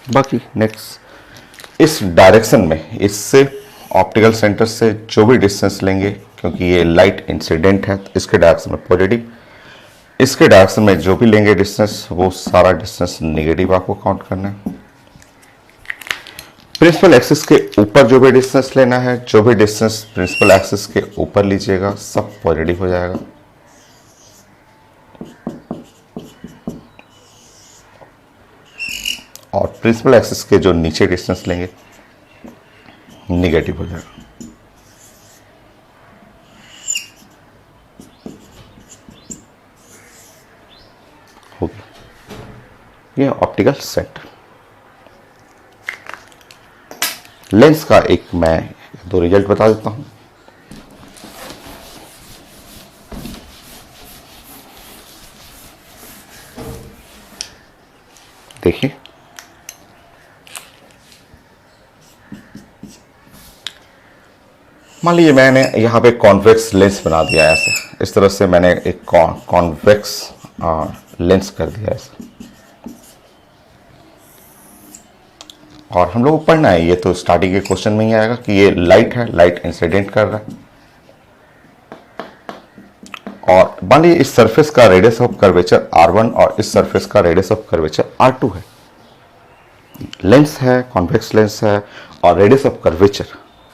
बाकी नेक्स्ट, इस डायरेक्शन में इससे ऑप्टिकल सेंटर से जो भी डिस्टेंस लेंगे, क्योंकि ये लाइट इंसिडेंट है तो इसके डायरेक्शन में पॉजिटिव, इसके डायरेक्शन में जो भी लेंगे डिस्टेंस वो सारा डिस्टेंस नेगेटिव आपको काउंट करना है। प्रिंसिपल एक्सिस के ऊपर जो भी डिस्टेंस लेना है, जो भी डिस्टेंस प्रिंसिपल एक्सिस के ऊपर लीजिएगा सब पॉजिटिव हो जाएगा। और प्रिंसिपल एक्सिस के जो नीचे डिस्टेंस लेंगे निगेटिव हो जाएगा। हो गया, ये ऑप्टिकल सेंटर। लेंस का एक मैं दो रिजल्ट बता देता हूं। देखिए, मान लीजिए मैंने यहाँ पे कॉन्वेक्स लेंस बना दिया है, ऐसे इस तरह से मैंने एक कॉन्वेक्स लेंस कर दिया ऐसे। और हम लोग को पढ़ना है, ये तो स्टार्टिंग के क्वेश्चन में ही आएगा कि ये लाइट है, लाइट इंसिडेंट कर रहा है। और मान लीजिए इस सरफेस का रेडियस ऑफ कर्वेचर R1 और इस सरफेस का रेडियस ऑफ कर्वेचर R2 है। लेंस है, कॉन्वेक्स लेंस है, और रेडियस ऑफ कर्वेचर,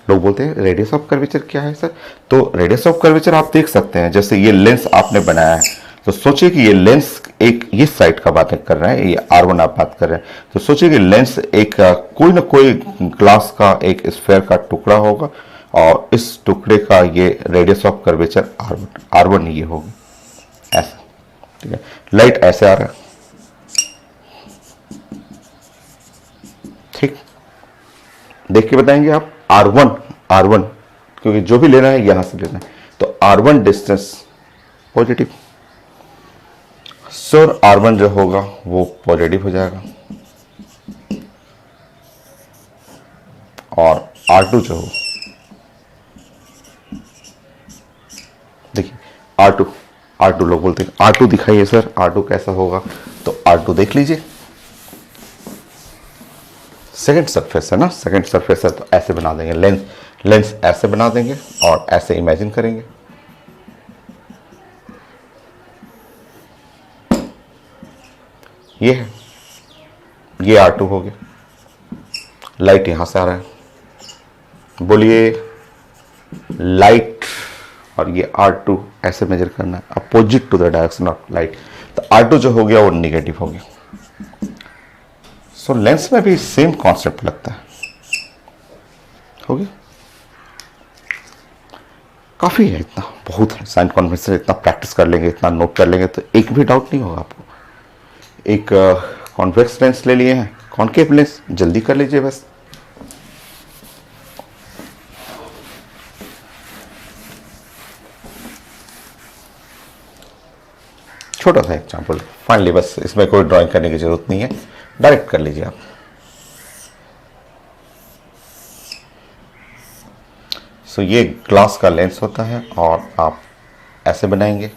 लोग बोलते हैं रेडियस ऑफ कर्वेचर क्या है सर? तो रेडियस ऑफ कर्वेचर आप देख सकते हैं, जैसे ये लेंस आपने बनाया है, तो सोचिए कि ये लेंस एक इस साइड का बात कर रहे हैं, ये R1 आप बात कर रहे हैं, तो सोचिए कि लेंस एक कोई ना कोई ग्लास का एक स्फेयर का टुकड़ा होगा, और इस टुकड़े का ये रेडियस ऑफ कर्वेचर R1 ये होगी, ऐसा। ठीक है, लाइट ऐसे आ रहा है, ठीक, देख के बताएंगे आप। R1 क्योंकि जो भी लेना है यहां से लेना है, तो R1 distance positive, sir R1 जो होगा वो पॉजिटिव हो जाएगा, और R2 जो हो, देखिए R2 लोग बोलते हैं R2 दिखाइए सर, R2 कैसा होगा? तो R2 देख लीजिए, सेकंड सरफेस है ना, सेकंड सरफेस है तो ऐसे बना देंगे, लेंस ऐसे बना देंगे और ऐसे इमेजिन करेंगे। ये है, ये R2 हो गया, लाइट यहां से आ रहा है, बोलिए लाइट, और ये R2 ऐसे मेजर करना है opposite to the direction of light, तो R2 जो हो गया वो निगेटिव हो गया। सो लेंस में भी सेम कॉन्सेप्ट लगता है, हो गया, काफी है, इतना बहुत है। साइन कॉन्वेक्स इतना प्रैक्टिस कर लेंगे, इतना नोट कर लेंगे तो एक भी डाउट नहीं होगा आपको। एक कॉन्वेक्स लेंस ले लिए हैं, कॉनकेव लेंस जल्दी कर लीजिए बस। छोटा सा एग्जाम्पल फाइनली, बस इसमें कोई ड्राइंग करने की जरूरत नहीं है, डायरेक्ट कर लीजिए आप। सो ये ग्लास का लेंस होता है, और आप ऐसे बनाएंगे,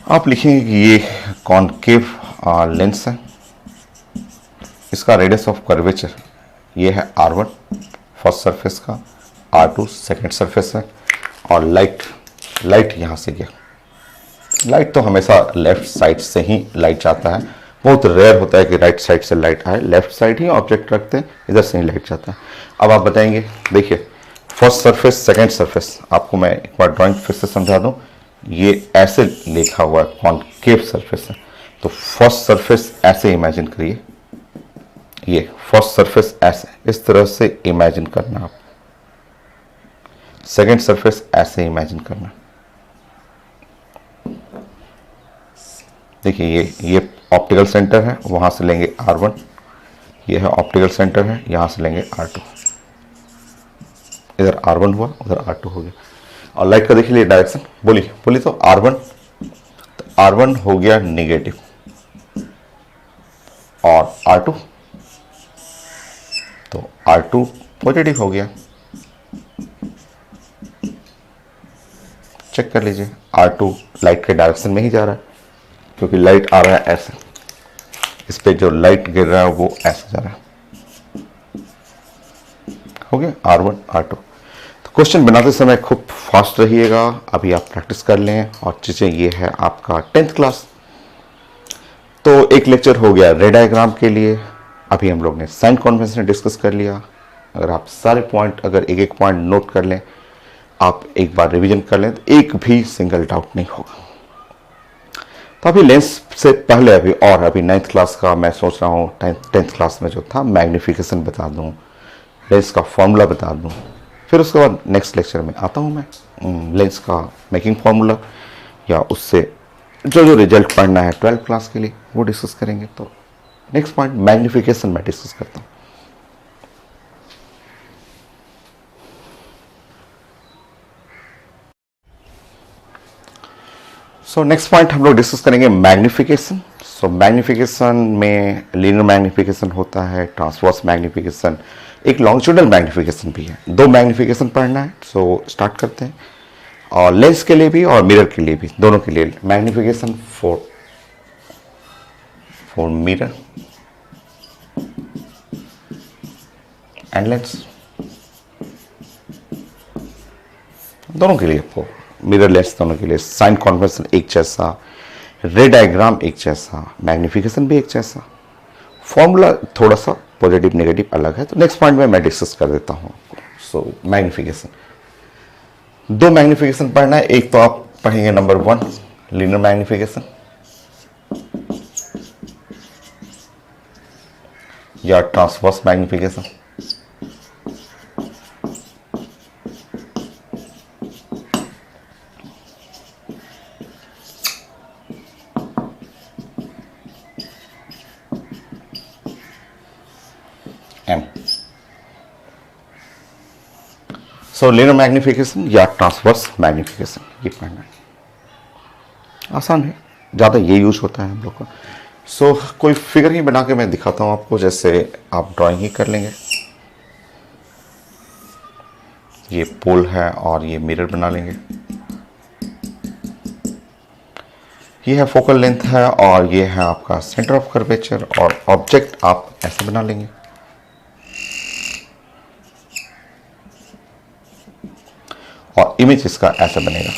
आप लिखेंगे कि ये कॉनकेव लेंस है, इसका रेडियस ऑफ कर्वेचर ये है R1 फर्स्ट सरफेस का, R2 सेकंड सरफेस है, और लाइट यहाँ से गया। लाइट तो हमेशा लेफ्ट साइड से ही लाइट जाता है, बहुत रेयर होता है कि राइट साइड से लाइट आए, लेफ्ट साइड ही ऑब्जेक्ट रखते हैं, इधर से ही लाइट जाता है। अब आप बताएंगे, देखिए फर्स्ट सरफेस सेकंड सरफेस, आपको मैं एक बार ड्राइंग फिर से समझा दूं। ये ऐसे लिखा हुआ है कॉनकेव सरफेस है, तो फर्स्ट सरफेस ऐसे इमेजिन करिए, ये फर्स्ट सरफेस ऐसे इस तरह से इमेजिन करना आप, सेकंड सरफेस ऐसे इमेजिन करना। देखिए ये ऑप्टिकल सेंटर है, वहां से लेंगे R1, ये है ऑप्टिकल सेंटर है, यहां से लेंगे R2, इधर R1 हुआ उधर R2 हो गया। और लाइट का देखिए डायरेक्शन, बोलिए तो R1, तो R1 हो गया निगेटिव और R2 तो R2 पॉजिटिव हो गया। चेक कर लीजिए, R2 लाइट के डायरेक्शन में ही जा रहा है, क्योंकि लाइट आ रहा है ऐसे, इस पे जो लाइट गिर रहा है वो ऐसे जा रहा है। हो गया R1 R2। तो क्वेश्चन बनाते समय खूब फास्ट रहिएगा, अभी आप प्रैक्टिस कर लें। और चीज़ें ये है आपका 10th क्लास, तो एक लेक्चर हो गया रे डायग्राम के लिए। अभी हम लोग ने साइन कन्वेंशन डिस्कस कर लिया। अगर आप सारे पॉइंट अगर एक एक पॉइंट नोट कर लें, आप एक बार रिवीजन कर लें, तो एक भी सिंगल डाउट नहीं होगा। तो अभी लेंस से पहले अभी 9th क्लास का मैं सोच रहा हूँ 10th क्लास में जो था मैग्निफिकेशन बता दूँ, लेंस का फॉर्मूला बता दूँ, फिर उसके बाद नेक्स्ट लेक्चर में आता हूँ मैं लेंस का मेकिंग फॉर्मूला, या उससे जो रिजल्ट पढ़ना है 12th क्लास के लिए वो डिस्कस करेंगे। तो नेक्स्ट पॉइंट मैग्निफिकेशन में डिस्कस करता हूँ। सो नेक्स्ट पॉइंट हम लोग डिस्कस करेंगे मैग्निफिकेशन। सो मैग्निफिकेशन में लीनियर मैग्निफिकेशन होता है, ट्रांसवर्स मैग्निफिकेशन, एक लॉन्गिट्यूडनल मैग्निफिकेशन भी है। दो मैग्निफिकेशन पढ़ना है। सो स्टार्ट करते हैं। और लेंस के लिए भी और मिरर के लिए भी, दोनों के लिए magnification for mirror and lens, दोनों के लिए, मिरर लेंस दोनों के लिए साइन कन्वेंशन एक जैसा, रे डायग्राम एक जैसा, मैग्निफिकेशन भी एक जैसा, फॉर्मूला थोड़ा सा पॉजिटिव नेगेटिव अलग है। तो नेक्स्ट पॉइंट में मैं डिस्कस कर देता हूँ। सो मैग्निफिकेशन, दो मैग्निफिकेशन पढ़ना है। एक तो आप पढ़ेंगे नंबर 1 लीनियर मैग्निफिकेशन या ट्रांसवर्स मैग्निफिकेशन। सो लीनियर मैग्निफिकेशन या ट्रांसवर्स मैग्निफिकेशन ये पढ़ना है, आसान है, ज़्यादा ये यूज होता है हम लोग का। सो कोई फिगर ही बना के मैं दिखाता हूँ आपको, जैसे आप ड्राइंग ही कर लेंगे। ये पोल है और ये मिरर बना लेंगे। ये है फोकल लेंथ है और ये है आपका सेंटर ऑफ कर्वेचर, और ऑब्जेक्ट आप ऐसे बना लेंगे। और इमेज इसका ऐसा बनेगा।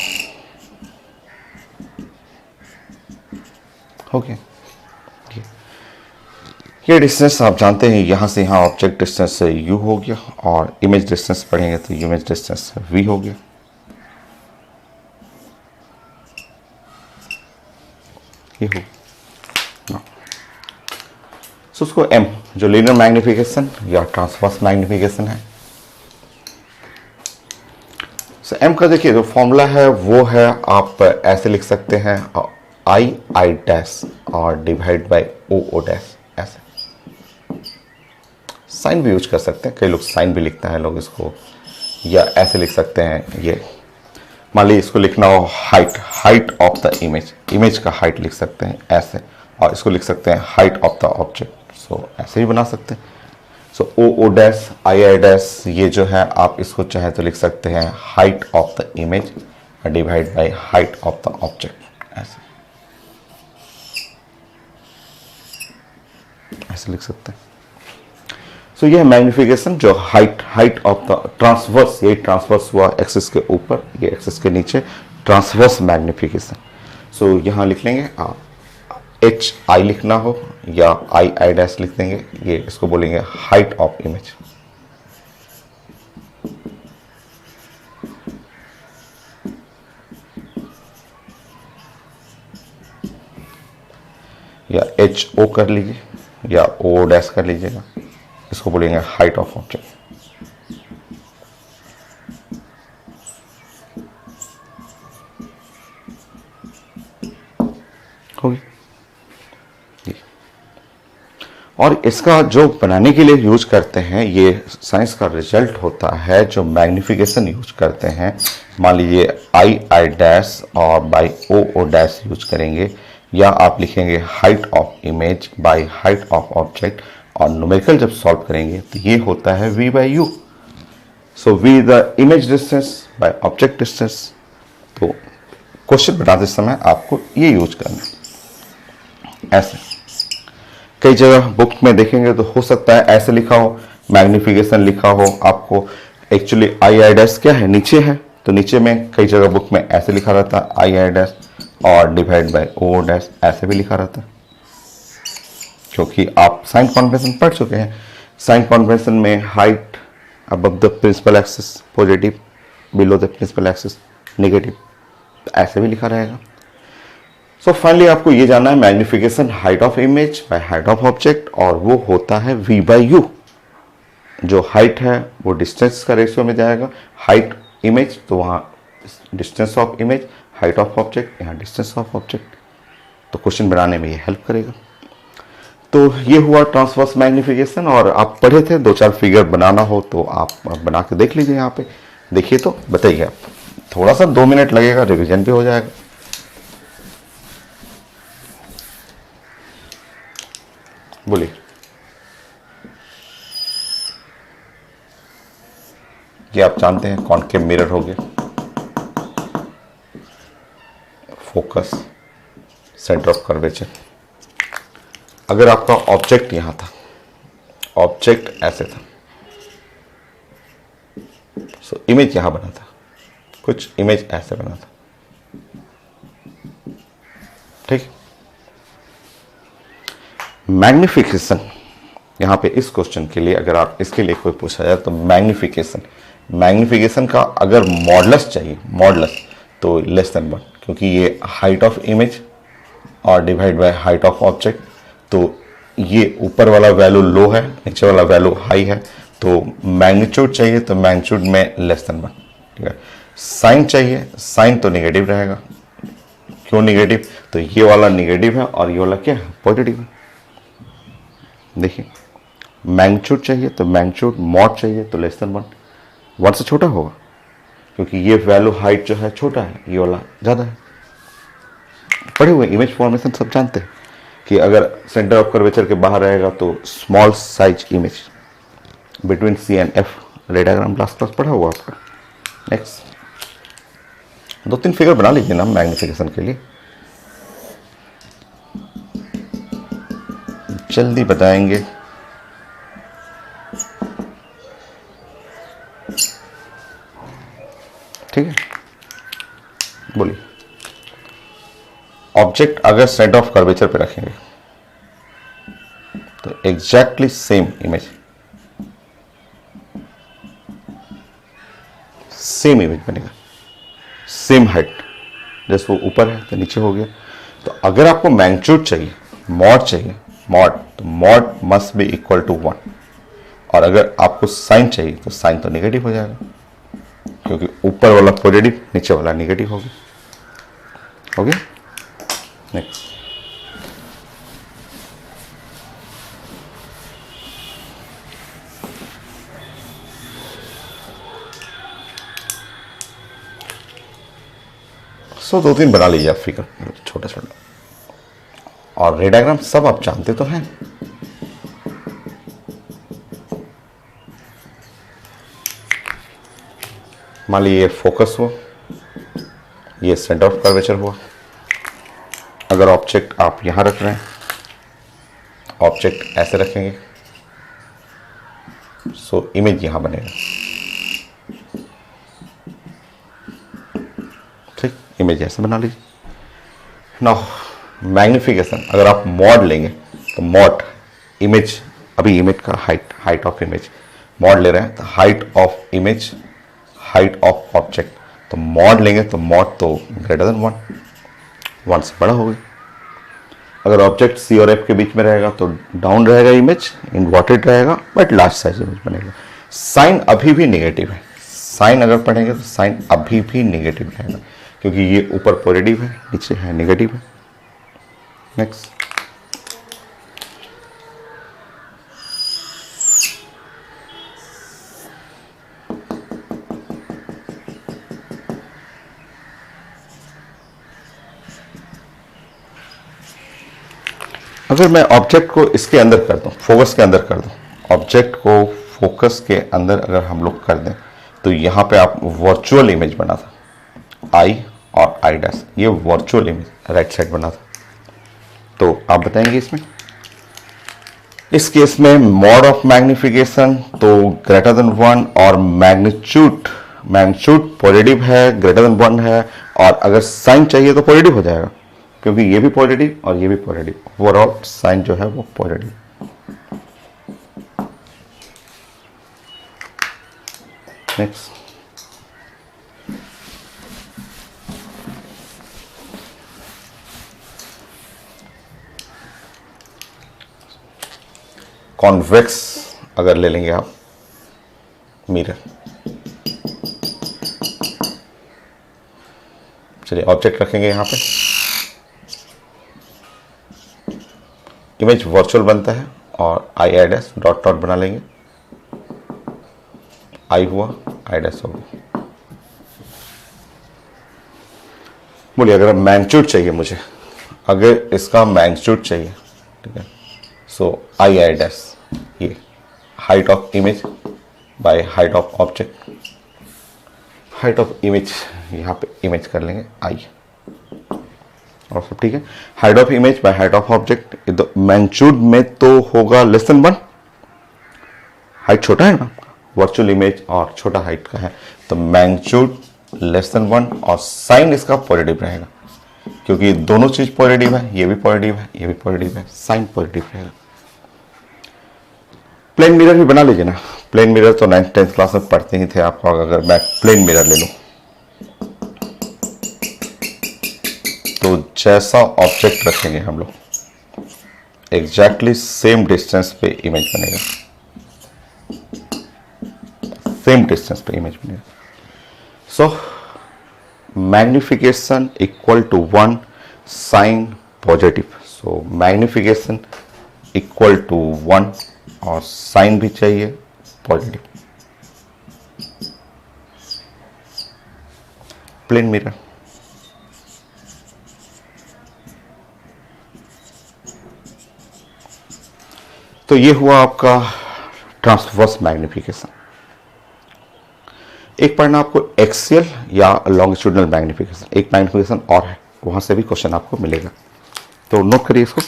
ओके, ये डिस्टेंस आप जानते हैं, यहां से यहां ऑब्जेक्ट डिस्टेंस u हो गया, और इमेज डिस्टेंस पढ़ेंगे तो इमेज डिस्टेंस v हो गया। ये हो सो उसको m जो लीनियर मैग्निफिकेशन या ट्रांसवर्स मैग्निफिकेशन है। सो m का देखिए जो फॉर्मूला है वो है, आप ऐसे लिख सकते हैं i डैश और डिवाइड बाय o डैश, ऐसे साइन भी यूज कर सकते हैं, कई लोग साइन भी लिखते हैं लोग इसको, या ऐसे लिख सकते हैं। ये मान लीजिए इसको लिखना हो हाइट ऑफ द इमेज का हाइट लिख सकते हैं ऐसे, और इसको लिख सकते हैं हाइट ऑफ द ऑब्जेक्ट। सो ऐसे भी बना सकते हैं। सो ओ डैश आई डैश, ये जो है आप इसको चाहे तो लिख सकते हैं height of the image divide by height of the object, ऐसे लिख सकते हैं। सो ये है मैग्निफिकेशन जो हाइट ऑफ द ट्रांसवर्स, ये ट्रांसवर्स हुआ एक्सिस के ऊपर, ये एक्सिस के नीचे, ट्रांसवर्स मैग्निफिकेशन। सो यहाँ लिख लेंगे एच आई लिखना हो या आई डैश लिख देंगे, ये इसको बोलेंगे हाइट ऑफ इमेज। या एच ओ कर लीजिए या ओ डैश कर लीजिएगा, इसको बोलेंगे हाइट ऑफ ऑब्जेक्ट। होगी जी। और इसका जो बनाने के लिए यूज करते हैं, ये साइंस का रिजल्ट होता है जो मैग्निफिकेशन यूज करते हैं। मान लीजिए आई आई डैश और by O O dash use करेंगे, या आप लिखेंगे height of image by height of object, और न्यूमेरिकल जब सॉल्व करेंगे तो ये होता है v by u. So v the image distance by object distance. तो क्वेश्चन बनाते समय आपको ये यूज करना है। ऐसे कई जगह बुक में देखेंगे तो हो सकता है ऐसे लिखा हो, मैग्निफिकेशन लिखा हो, आपको एक्चुअली आई आई डैश क्या है, नीचे है, तो नीचे में कई जगह बुक में ऐसे लिखा रहता है आई आई डैश, और डिवाइड बाय ओ डैश ऐसे भी लिखा रहता है। क्योंकि आप साइन कन्वेंशन पढ़ चुके हैं, साइन कन्वेंशन में height above the principal axis positive, below the principal axis negative, ऐसे भी लिखा रहेगा। सो फाइनली आपको ये जानना है magnification height of image by height of object, और वो होता है v बाई यू। जो हाइट है वो डिस्टेंस का रेशियो में जाएगा, हाइट इमेज तो वहाँ distance of image, height of object यहाँ डिस्टेंस ऑफ ऑब्जेक्ट। तो क्वेश्चन बनाने में ये हेल्प करेगा। तो ये हुआ ट्रांसवर्स मैग्निफिकेशन। और आप पढ़े थे, 2-4 फिगर बनाना हो तो आप बना के देख लीजिए। यहाँ पे देखिए तो बताइए आप, थोड़ा सा 2 मिनट लगेगा, रिवीजन भी हो जाएगा। बोलिए। ये आप जानते हैं कॉनकेव मिरर हो गया, फोकस, सेंटर ऑफ कर्वेचर। अगर आपका ऑब्जेक्ट यहां था, ऑब्जेक्ट ऐसे था, सो इमेज यहां बना था, कुछ इमेज ऐसे बना था, ठीक। मैग्निफिकेशन यहाँ पे इस क्वेश्चन के लिए, अगर आप इसके लिए कोई पूछा जाए तो मैग्निफिकेशन का अगर मॉडुलस चाहिए, मॉडुलस, तो लेस देन 1, क्योंकि ये हाइट ऑफ इमेज और divide by height of object, तो ये ऊपर वाला वैल्यू लो है, नीचे वाला वैल्यू हाई है, तो मैग्नीट्यूड चाहिए तो मैग्नीट्यूड में लेस देन 1, ठीक है। साइन चाहिए, साइन तो नेगेटिव रहेगा। क्यों नेगेटिव? तो ये वाला नेगेटिव है और ये वाला क्या है, पॉजिटिव है। देखिए, मैग्नीट्यूड चाहिए तो मैग्नीट्यूड, मॉड चाहिए तो लेस देन 1, 1 से छोटा होगा, क्योंकि ये वैल्यू हाइट जो है छोटा है, ये वाला ज़्यादा है। पढ़े हुए इमेज फॉर्मेशन सब जानते हैं कि अगर सेंटर ऑफ कर्वेचर के बाहर रहेगा तो small size image between C and F, ray diagram last class पढ़ा हुआ आपका। नेक्स्ट 2-3 फिगर बना लीजिए ना मैग्निफिकेशन के लिए, जल्दी बताएंगे। ठीक है, बोलिए। ऑब्जेक्ट अगर सेंटर ऑफ कर्वेचर पे रखेंगे तो exactly same image, same image बनेगा, सेम हाइट, जैसे वो ऊपर है तो नीचे हो गया। तो अगर आपको मैग्नीट्यूड चाहिए, मॉड चाहिए, मॉड, तो mod must be equal to 1, और अगर आपको साइन चाहिए तो साइन तो नेगेटिव हो जाएगा, क्योंकि ऊपर वाला पॉजिटिव, नीचे वाला नेगेटिव हो गया। हो गया। नेक्स्ट, सो 2-3 बना लीजिए आप फिगर छोटा छोटा, और रे डायग्राम सब आप जानते तो हैं। मान लीजिए ये फोकस हुआ, ये सेंटर ऑफ कर्वेचर हुआ। अगर ऑब्जेक्ट आप यहां रख रहे हैं, ऑब्जेक्ट ऐसे रखेंगे, सो इमेज यहां बनेगा, ठीक। इमेज ऐसे बना लीजिए। नाउ मैग्निफिकेशन, अगर आप मॉड लेंगे तो मॉड इमेज, अभी इमेज का height, height of image, mod ले रहे हैं तो height of image, height of object, तो मॉड लेंगे तो मॉड तो ग्रेटर देन 1, 1 से बड़ा होगा। अगर ऑब्जेक्ट सी और एफ के बीच में रहेगा तो डाउन रहेगा इमेज, इन्वर्टेड रहेगा, बट लार्ज साइज इमेज बनेगा। साइन अभी भी नेगेटिव है, साइन अगर पढ़ेंगे तो साइन अभी भी नेगेटिव रहेगा, क्योंकि ये ऊपर पॉजिटिव है, नीचे है नेगेटिव है। नेक्स्ट, अगर मैं ऑब्जेक्ट को इसके अंदर कर दूं, फोकस के अंदर कर दूं, ऑब्जेक्ट को फोकस के अंदर अगर हम लोग कर दें तो यहाँ पे आप वर्चुअल इमेज बना था, आई और आई डैश, ये वर्चुअल इमेज राइट साइड बना था। तो आप बताएंगे इसमें, इस केस में मॉड ऑफ मैग्निफिकेशन तो ग्रेटर देन 1 और मैग्नीट्यूड पॉजिटिव है, ग्रेटर देन 1 है, और अगर साइन चाहिए तो पॉजिटिव हो जाएगा, क्योंकि ये भी पॉजिटिव और ये भी पॉजिटिव, ओवरऑल साइन जो है वो पॉजिटिव। नेक्स्ट, कॉन्वेक्स अगर ले लेंगे आप मिरर, चलिए ऑब्जेक्ट रखेंगे यहां पे, इमेज वर्चुअल बनता है और आई डैश डॉट डॉट बना लेंगे, आई हुआ, आई डैश हो गया। बोलिए अगर मैग्नीट्यूड चाहिए मुझे, अगर इसका मैग्नीट्यूड चाहिए, ठीक है, सो आई डैश, ये height of image by height of object, height of image यहाँ पे इमेज कर लेंगे आई, और सब ठीक है। Height of image by height of object, magnitude में तो होगा लेस देन 1, हाइट छोटा है ना, वर्चुअल इमेज और छोटा हाइट का है, तो मैग्नीट्यूड लेस देन 1 और साइन इसका पॉजिटिव रहेगा, क्योंकि दोनों चीज पॉजिटिव है, ये भी पॉजिटिव है, ये भी पॉजिटिव है, साइन पॉजिटिव रहेगा। प्लेन मिरर भी बना लीजिए ना, प्लेन मिरर तो 9th 10th क्लास में पढ़ते ही थे आपको। अगर मैं प्लेन मिरर ले लूं तो जैसा ऑब्जेक्ट रखेंगे हम लोग, एग्जैक्टली सेम डिस्टेंस पे इमेज बनेगा, सेम डिस्टेंस पे इमेज बनेगा। So magnification equal to 1, sign positive, so magnification equal to 1 और साइन भी चाहिए पॉजिटिव। प्लेन मिरर, तो ये हुआ आपका ट्रांसवर्स मैग्निफिकेशन। एक पढ़ना आपको एक्सियल या लॉन्गिट्यूडनल मैग्निफिकेशन, एक मैग्निफिकेशन और है, वहां से भी क्वेश्चन आपको मिलेगा, तो नोट करिए इसको।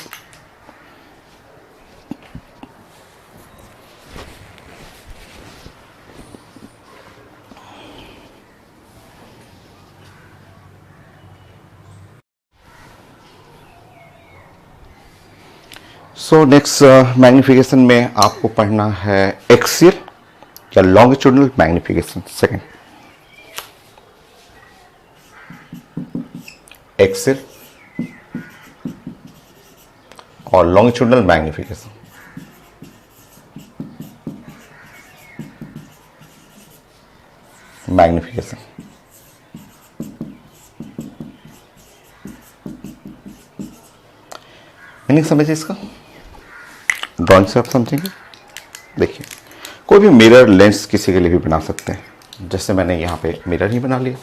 सो नेक्स्ट मैग्निफिकेशन में आपको पढ़ना है एक्सियल या लॉन्गिट्यूडनल मैग्निफिकेशन, सेकंड एक्सियल और लॉन्गिट्यूडनल मैग्निफिकेशन। मीनिंग समझिए इसका, ड्रॉइंग से आप समझेंगे। देखिए कोई भी मिरर लेंस किसी के लिए भी बना सकते हैं, जैसे मैंने यहाँ पे मिरर ही बना लिया,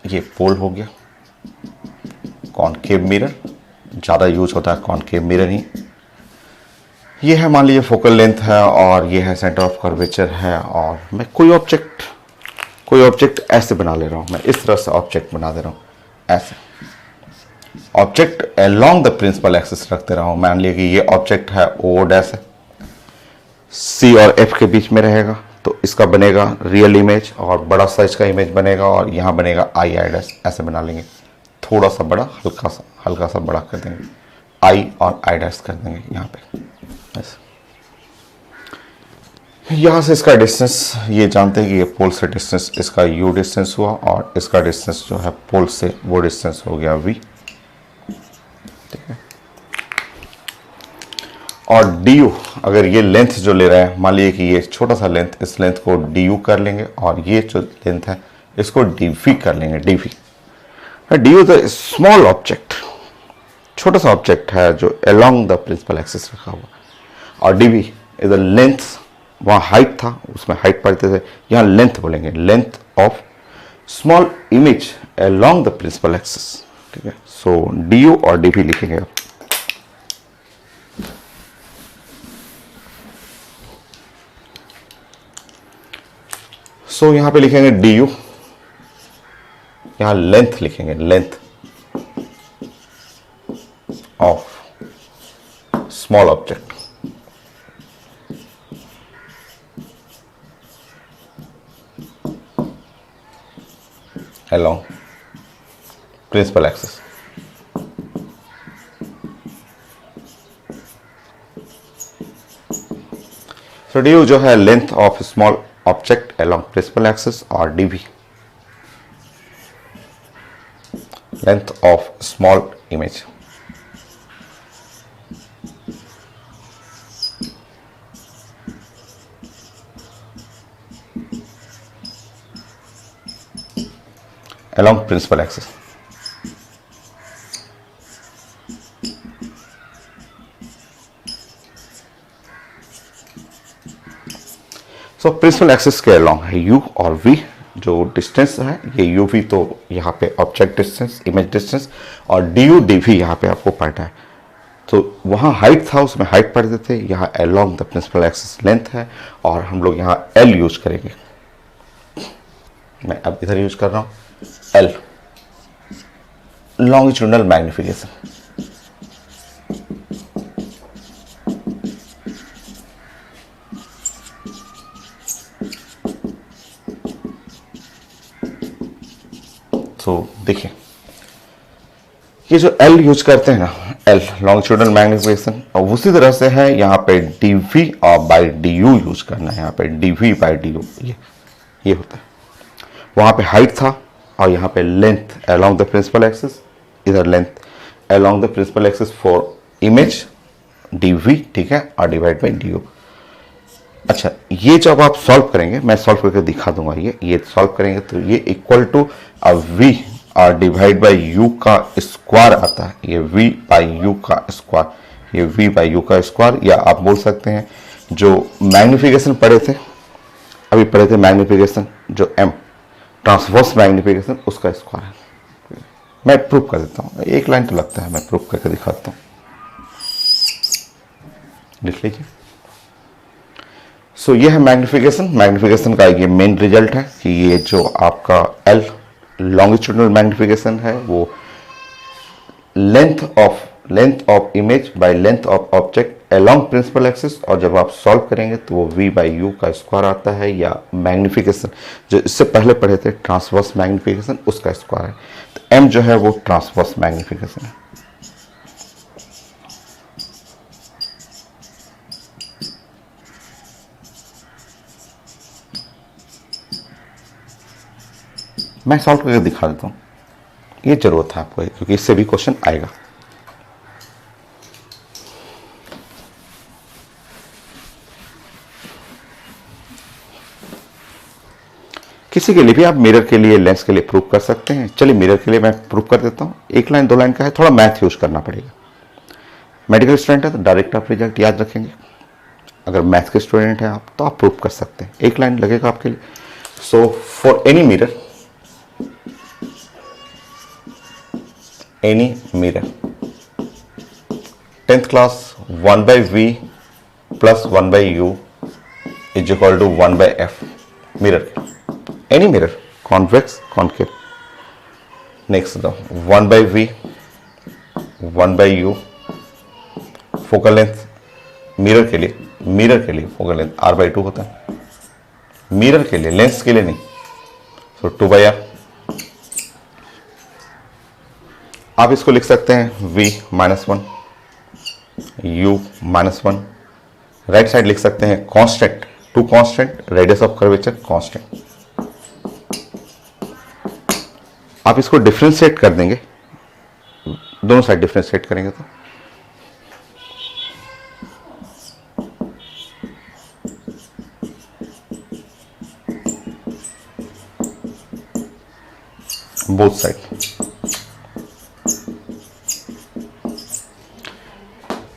ये पोल हो गया, कॉनकेव मिरर ज़्यादा यूज होता है, कॉनकेव मिरर ही। ये है मान लीजिए फोकल लेंथ है और ये है सेंटर ऑफ कर्वेचर है, और मैं कोई ऑब्जेक्ट ऐसे बना ले रहा हूँ, मैं इस तरह से ऑब्जेक्ट बना दे रहा हूँ, ऐसे object along the principal axis रखते रहा हूं। मान लिया कि ये ऑब्जेक्ट है ओ डैश है, सी और एफ के बीच में रहेगा, तो इसका बनेगा रियल इमेज और बड़ा साइज का इमेज बनेगा, और यहां बनेगा आई डैश, ऐसे बना लेंगे, थोड़ा सा बड़ा, हल्का सा बड़ा कर देंगे, आई और आई डैश कर देंगे यहां पे ऐसे। यहाँ से इसका डिस्टेंस ये जानते हैं कि ये पोल से डिस्टेंस इसका u डिस्टेंस हुआ और इसका डिस्टेंस जो है पोल से वो डिस्टेंस हो गया v, ठीक है। और du अगर ये लेंथ जो ले रहे हैं, मान लीजिए कि ये छोटा सा लेंथ, इस लेंथ को du कर लेंगे और ये जो लेंथ है इसको dv कर लेंगे, dv। du is a small object, छोटा सा ऑब्जेक्ट है जो अलोंग द प्रिंसिपल एक्सिस रखा हुआ, और dv इज अ लेंथ, वहाँ हाइट था उसमें हाइट पढ़ते थे, यहाँ लेंथ बोलेंगे, length of small image along the principal axis, ठीक है। सो du और dv लिखेंगे आप। सो यहां पे लिखेंगे du, यहां लेंथ लिखेंगे, length of small object along principal axis. So du जो है length of small object along principal axis, और dv length of small image. along principal axis। So principal axis के along है u और v, जो distance है ये uv तो यहाँ पे ऑब्जेक्ट डिस्टेंस, इमेज डिस्टेंस, और du dv यहाँ पे आपको पढ़ना है। तो वहाँ हाइट था उसमें हाइट पढ़ते थे, यहाँ along the principal axis length है, और हम लोग यहाँ l यूज करेंगे। मैं अब इधर यूज कर रहा हूँ l, लॉन्गिट्यूडनल मैग्निफिकेशन। तो देखिए ये जो L यूज करते हैं ना, L लॉन्गिट्यूडनल मैग्निफिकेशन, और उसी तरह से है यहाँ पे dv और बाई du यूज करना है, यहाँ पे dv बाई du ये होता है। वहाँ पे हाइट था और यहाँ पे length along the principal axis, इधर length along the principal axis for image dv, ठीक है, और डिवाइड बाई du। अच्छा, ये जब आप सॉल्व करेंगे, मैं सॉल्व करके दिखा दूंगा, ये सॉल्व करेंगे तो ये इक्वल टू v और डिवाइड बाई u का स्क्वायर आता है, ये v बाई u का स्क्वायर, ये v बाई u का स्क्वायर, या आप बोल सकते हैं जो मैग्निफिकेशन पढ़े थे, अभी पढ़े थे मैग्निफिकेशन जो m ट्रांसवर्स मैग्निफिकेशन, उसका स्क्वायर है। मैं प्रूफ कर देता हूँ, एक लाइन तो लगता है, मैं प्रूफ करके दिखाता हूँ, लिख लीजिए। सो ये है मैग्निफिकेशन, मैग्निफिकेशन का ये मेन रिजल्ट है कि ये जो आपका L लॉन्गिट्यूडनल मैग्निफिकेशन है वो length of image by length of object along principal axis, और जब आप सॉल्व करेंगे तो वो v बाई u का स्क्वायर आता है, या मैग्निफिकेशन जो इससे पहले पढ़े थे ट्रांसवर्स मैग्निफिकेशन, उसका स्क्वायर है। तो m जो है वो ट्रांसवर्स मैग्निफिकेशन है। मैं सॉल्व करके दिखा देता हूँ, ये जरूरत है आपको क्योंकि इससे भी क्वेश्चन आएगा। किसी के लिए भी आप मिरर के लिए, लेंस के लिए प्रूफ कर सकते हैं। चलिए मिरर के लिए मैं प्रूफ कर देता हूँ, एक लाइन दो लाइन का है, थोड़ा मैथ यूज करना पड़ेगा। मेडिकल स्टूडेंट है तो डायरेक्ट आप रिजल्ट याद रखेंगे, अगर मैथ के स्टूडेंट हैं आप तो आप प्रूफ कर सकते हैं, एक लाइन लगेगा आपके लिए। So for any mirror, tenth class 1 by v plus 1 by u is equal to 1 by f। Mirror, any mirror, convex, concave. Next दो 1 by v 1 by u, focal length mirror के लिए फोकल लेंथ r/2 होता है, mirror के लिए, lens के लिए नहीं। सो 2 by r। आप इसको लिख सकते हैं v -1 u -1, राइट साइड लिख सकते हैं constant to constant, radius of curvature constant. आप इसको डिफरेंशिएट कर देंगे, दोनों साइड डिफरेंशिएट करेंगे तो बोथ साइड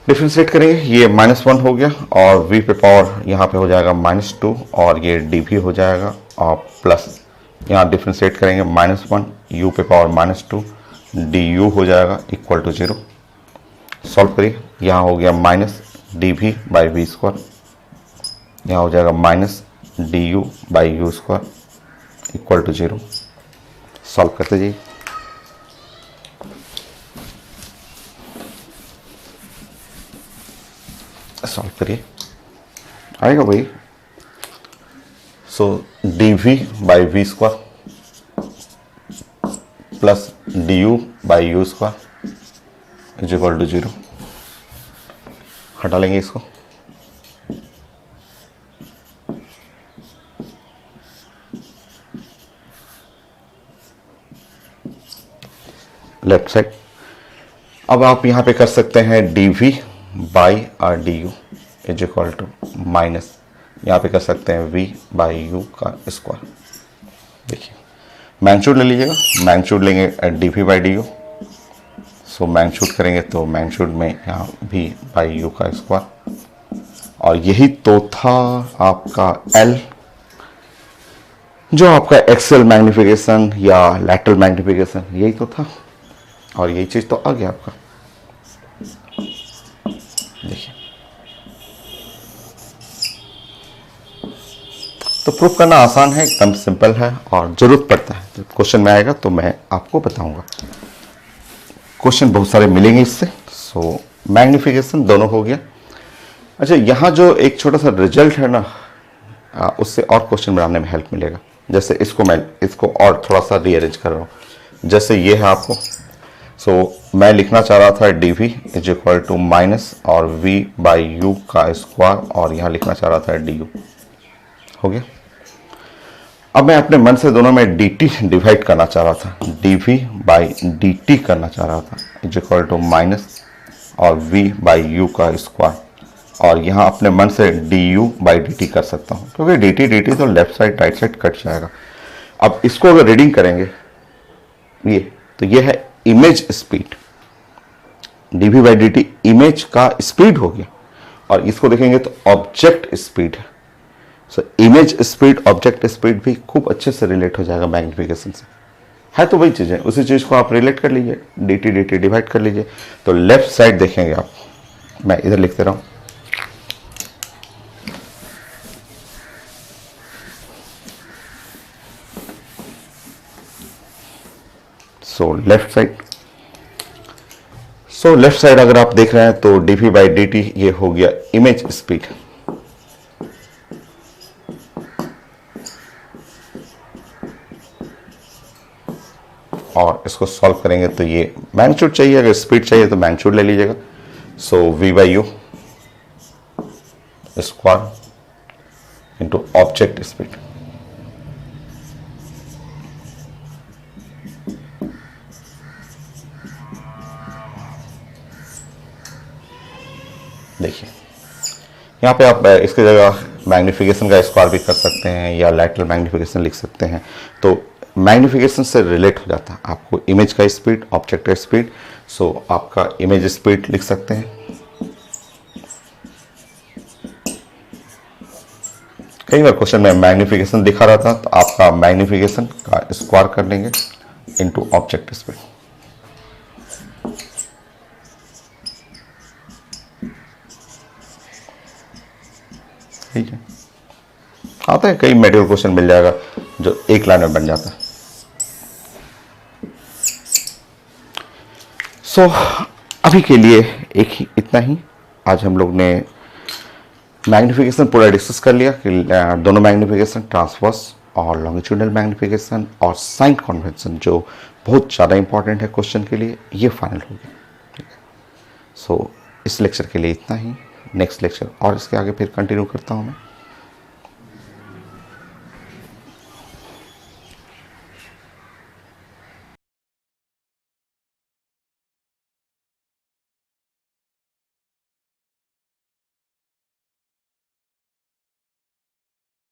डिफरेंशिएट करेंगे, ये -1 हो गया और v पे पावर यहाँ पे हो जाएगा -2 और ये dv हो जाएगा और प्लस यहाँ डिफरेंशिएट करेंगे -1 u पे पावर -2 du हो जाएगा इक्वल टू 0। सॉल्व करिए, यहाँ हो गया -dv बाई वी स्क्वायर, यहाँ हो जाएगा -du by u square equal to 0। Solve करते जाइए। सॉल्व करिए, आएगा भाई। So dv by v square plus du by u square is equal to 0। हटा लेंगे इसको, लेफ्ट साइड। अब आप यहां पे कर सकते हैं dv by R D u is equal to minus, यहाँ पे कर सकते हैं v बाई यू का स्क्वायर। देखिए मैग्नीट्यूड ले लीजिएगा, मैग्नीट्यूड लेंगे dv by D u. So magnitude करेंगे तो मैग्नीट्यूड में यहाँ v बाई यू का स्क्वायर, और यही तो था आपका L, जो आपका एक्सेल मैग्निफिकेशन या लैटरल मैग्निफिकेशन, यही तो था और यही चीज तो आ गया आपका। देखिए तो प्रूफ करना आसान है, एकदम सिंपल है, और जरूरत पड़ता है जब क्वेश्चन में आएगा तो मैं आपको बताऊंगा। क्वेश्चन बहुत सारे मिलेंगे इससे। सो मैग्निफिकेशन दोनों हो गया। अच्छा, यहाँ जो एक छोटा सा रिजल्ट है ना, उससे और क्वेश्चन बनाने में हेल्प मिलेगा। जैसे मैं इसको और थोड़ा सा रीअरेंज कर रहा हूँ। जैसे ये है आपको, मैं लिखना चाह रहा था dv is equal to minus और v बाई यू का स्क्वायर, और यहाँ लिखना चाह रहा था du। हो गया। अब मैं अपने मन से दोनों में dt डिवाइड करना चाह रहा था, dv बाई dt करना चाह रहा था इज इक्वल टू माइनस और v बाई यू का स्क्वायर, और यहाँ अपने मन से du बाई dt कर सकता हूँ, क्योंकि dt तो left side right side cut जाएगा। अब इसको अगर रीडिंग करेंगे ये है image speed, dv by dt image का स्पीड हो गया, और इसको देखेंगे तो ऑब्जेक्ट स्पीड है। So image speed object speed भी खूब अच्छे से रिलेट हो जाएगा मैग्निफिकेशन से। है तो वही चीज़ है, उसी चीज़ को आप रिलेट कर लीजिए, dt डिवाइड कर लीजिए। तो लेफ्ट साइड देखेंगे आप, मैं इधर लिखते रहा हूँ, लेफ्ट साइड अगर आप देख रहे हैं तो dv बाई dt ये हो गया इमेज स्पीड, और इसको सॉल्व करेंगे तो ये मैग्नीट्यूड चाहिए, अगर स्पीड चाहिए तो मैग्नीट्यूड ले लीजिएगा। सो v by u square into object speed. देखिए यहाँ पे आप इसकी जगह मैग्निफिकेशन का स्क्वायर भी कर सकते हैं या लैटरल मैग्निफिकेशन लिख सकते हैं, तो मैग्निफिकेशन से रिलेट हो जाता है आपको इमेज का स्पीड, ऑब्जेक्ट का स्पीड। सो आपका इमेज स्पीड लिख सकते हैं। कई बार क्वेश्चन में मैग्निफिकेशन दिखा रहा था, तो आपका मैग्निफिकेशन का स्क्वायर कर लेंगे इनटू ऑब्जेक्ट स्पीड। ठीक है, आता है कई मेडिकल क्वेश्चन मिल जाएगा जो एक लाइन में बन जाता है। सो अभी के लिए इतना ही। आज हम लोग ने मैग्निफिकेशन पूरा डिस्कस कर लिया कि दोनों मैग्निफिकेशन, ट्रांसवर्स और लॉन्गिट्यूडनल मैग्निफिकेशन और साइन कन्वेंशन, जो बहुत ज़्यादा इंपॉर्टेंट है क्वेश्चन के लिए, ये फाइनल हो गया। ठीक है, सो इस लेक्चर के लिए इतना ही। नेक्स्ट लेक्चर और इसके आगे फिर कंटिन्यू करता हूँ मैं।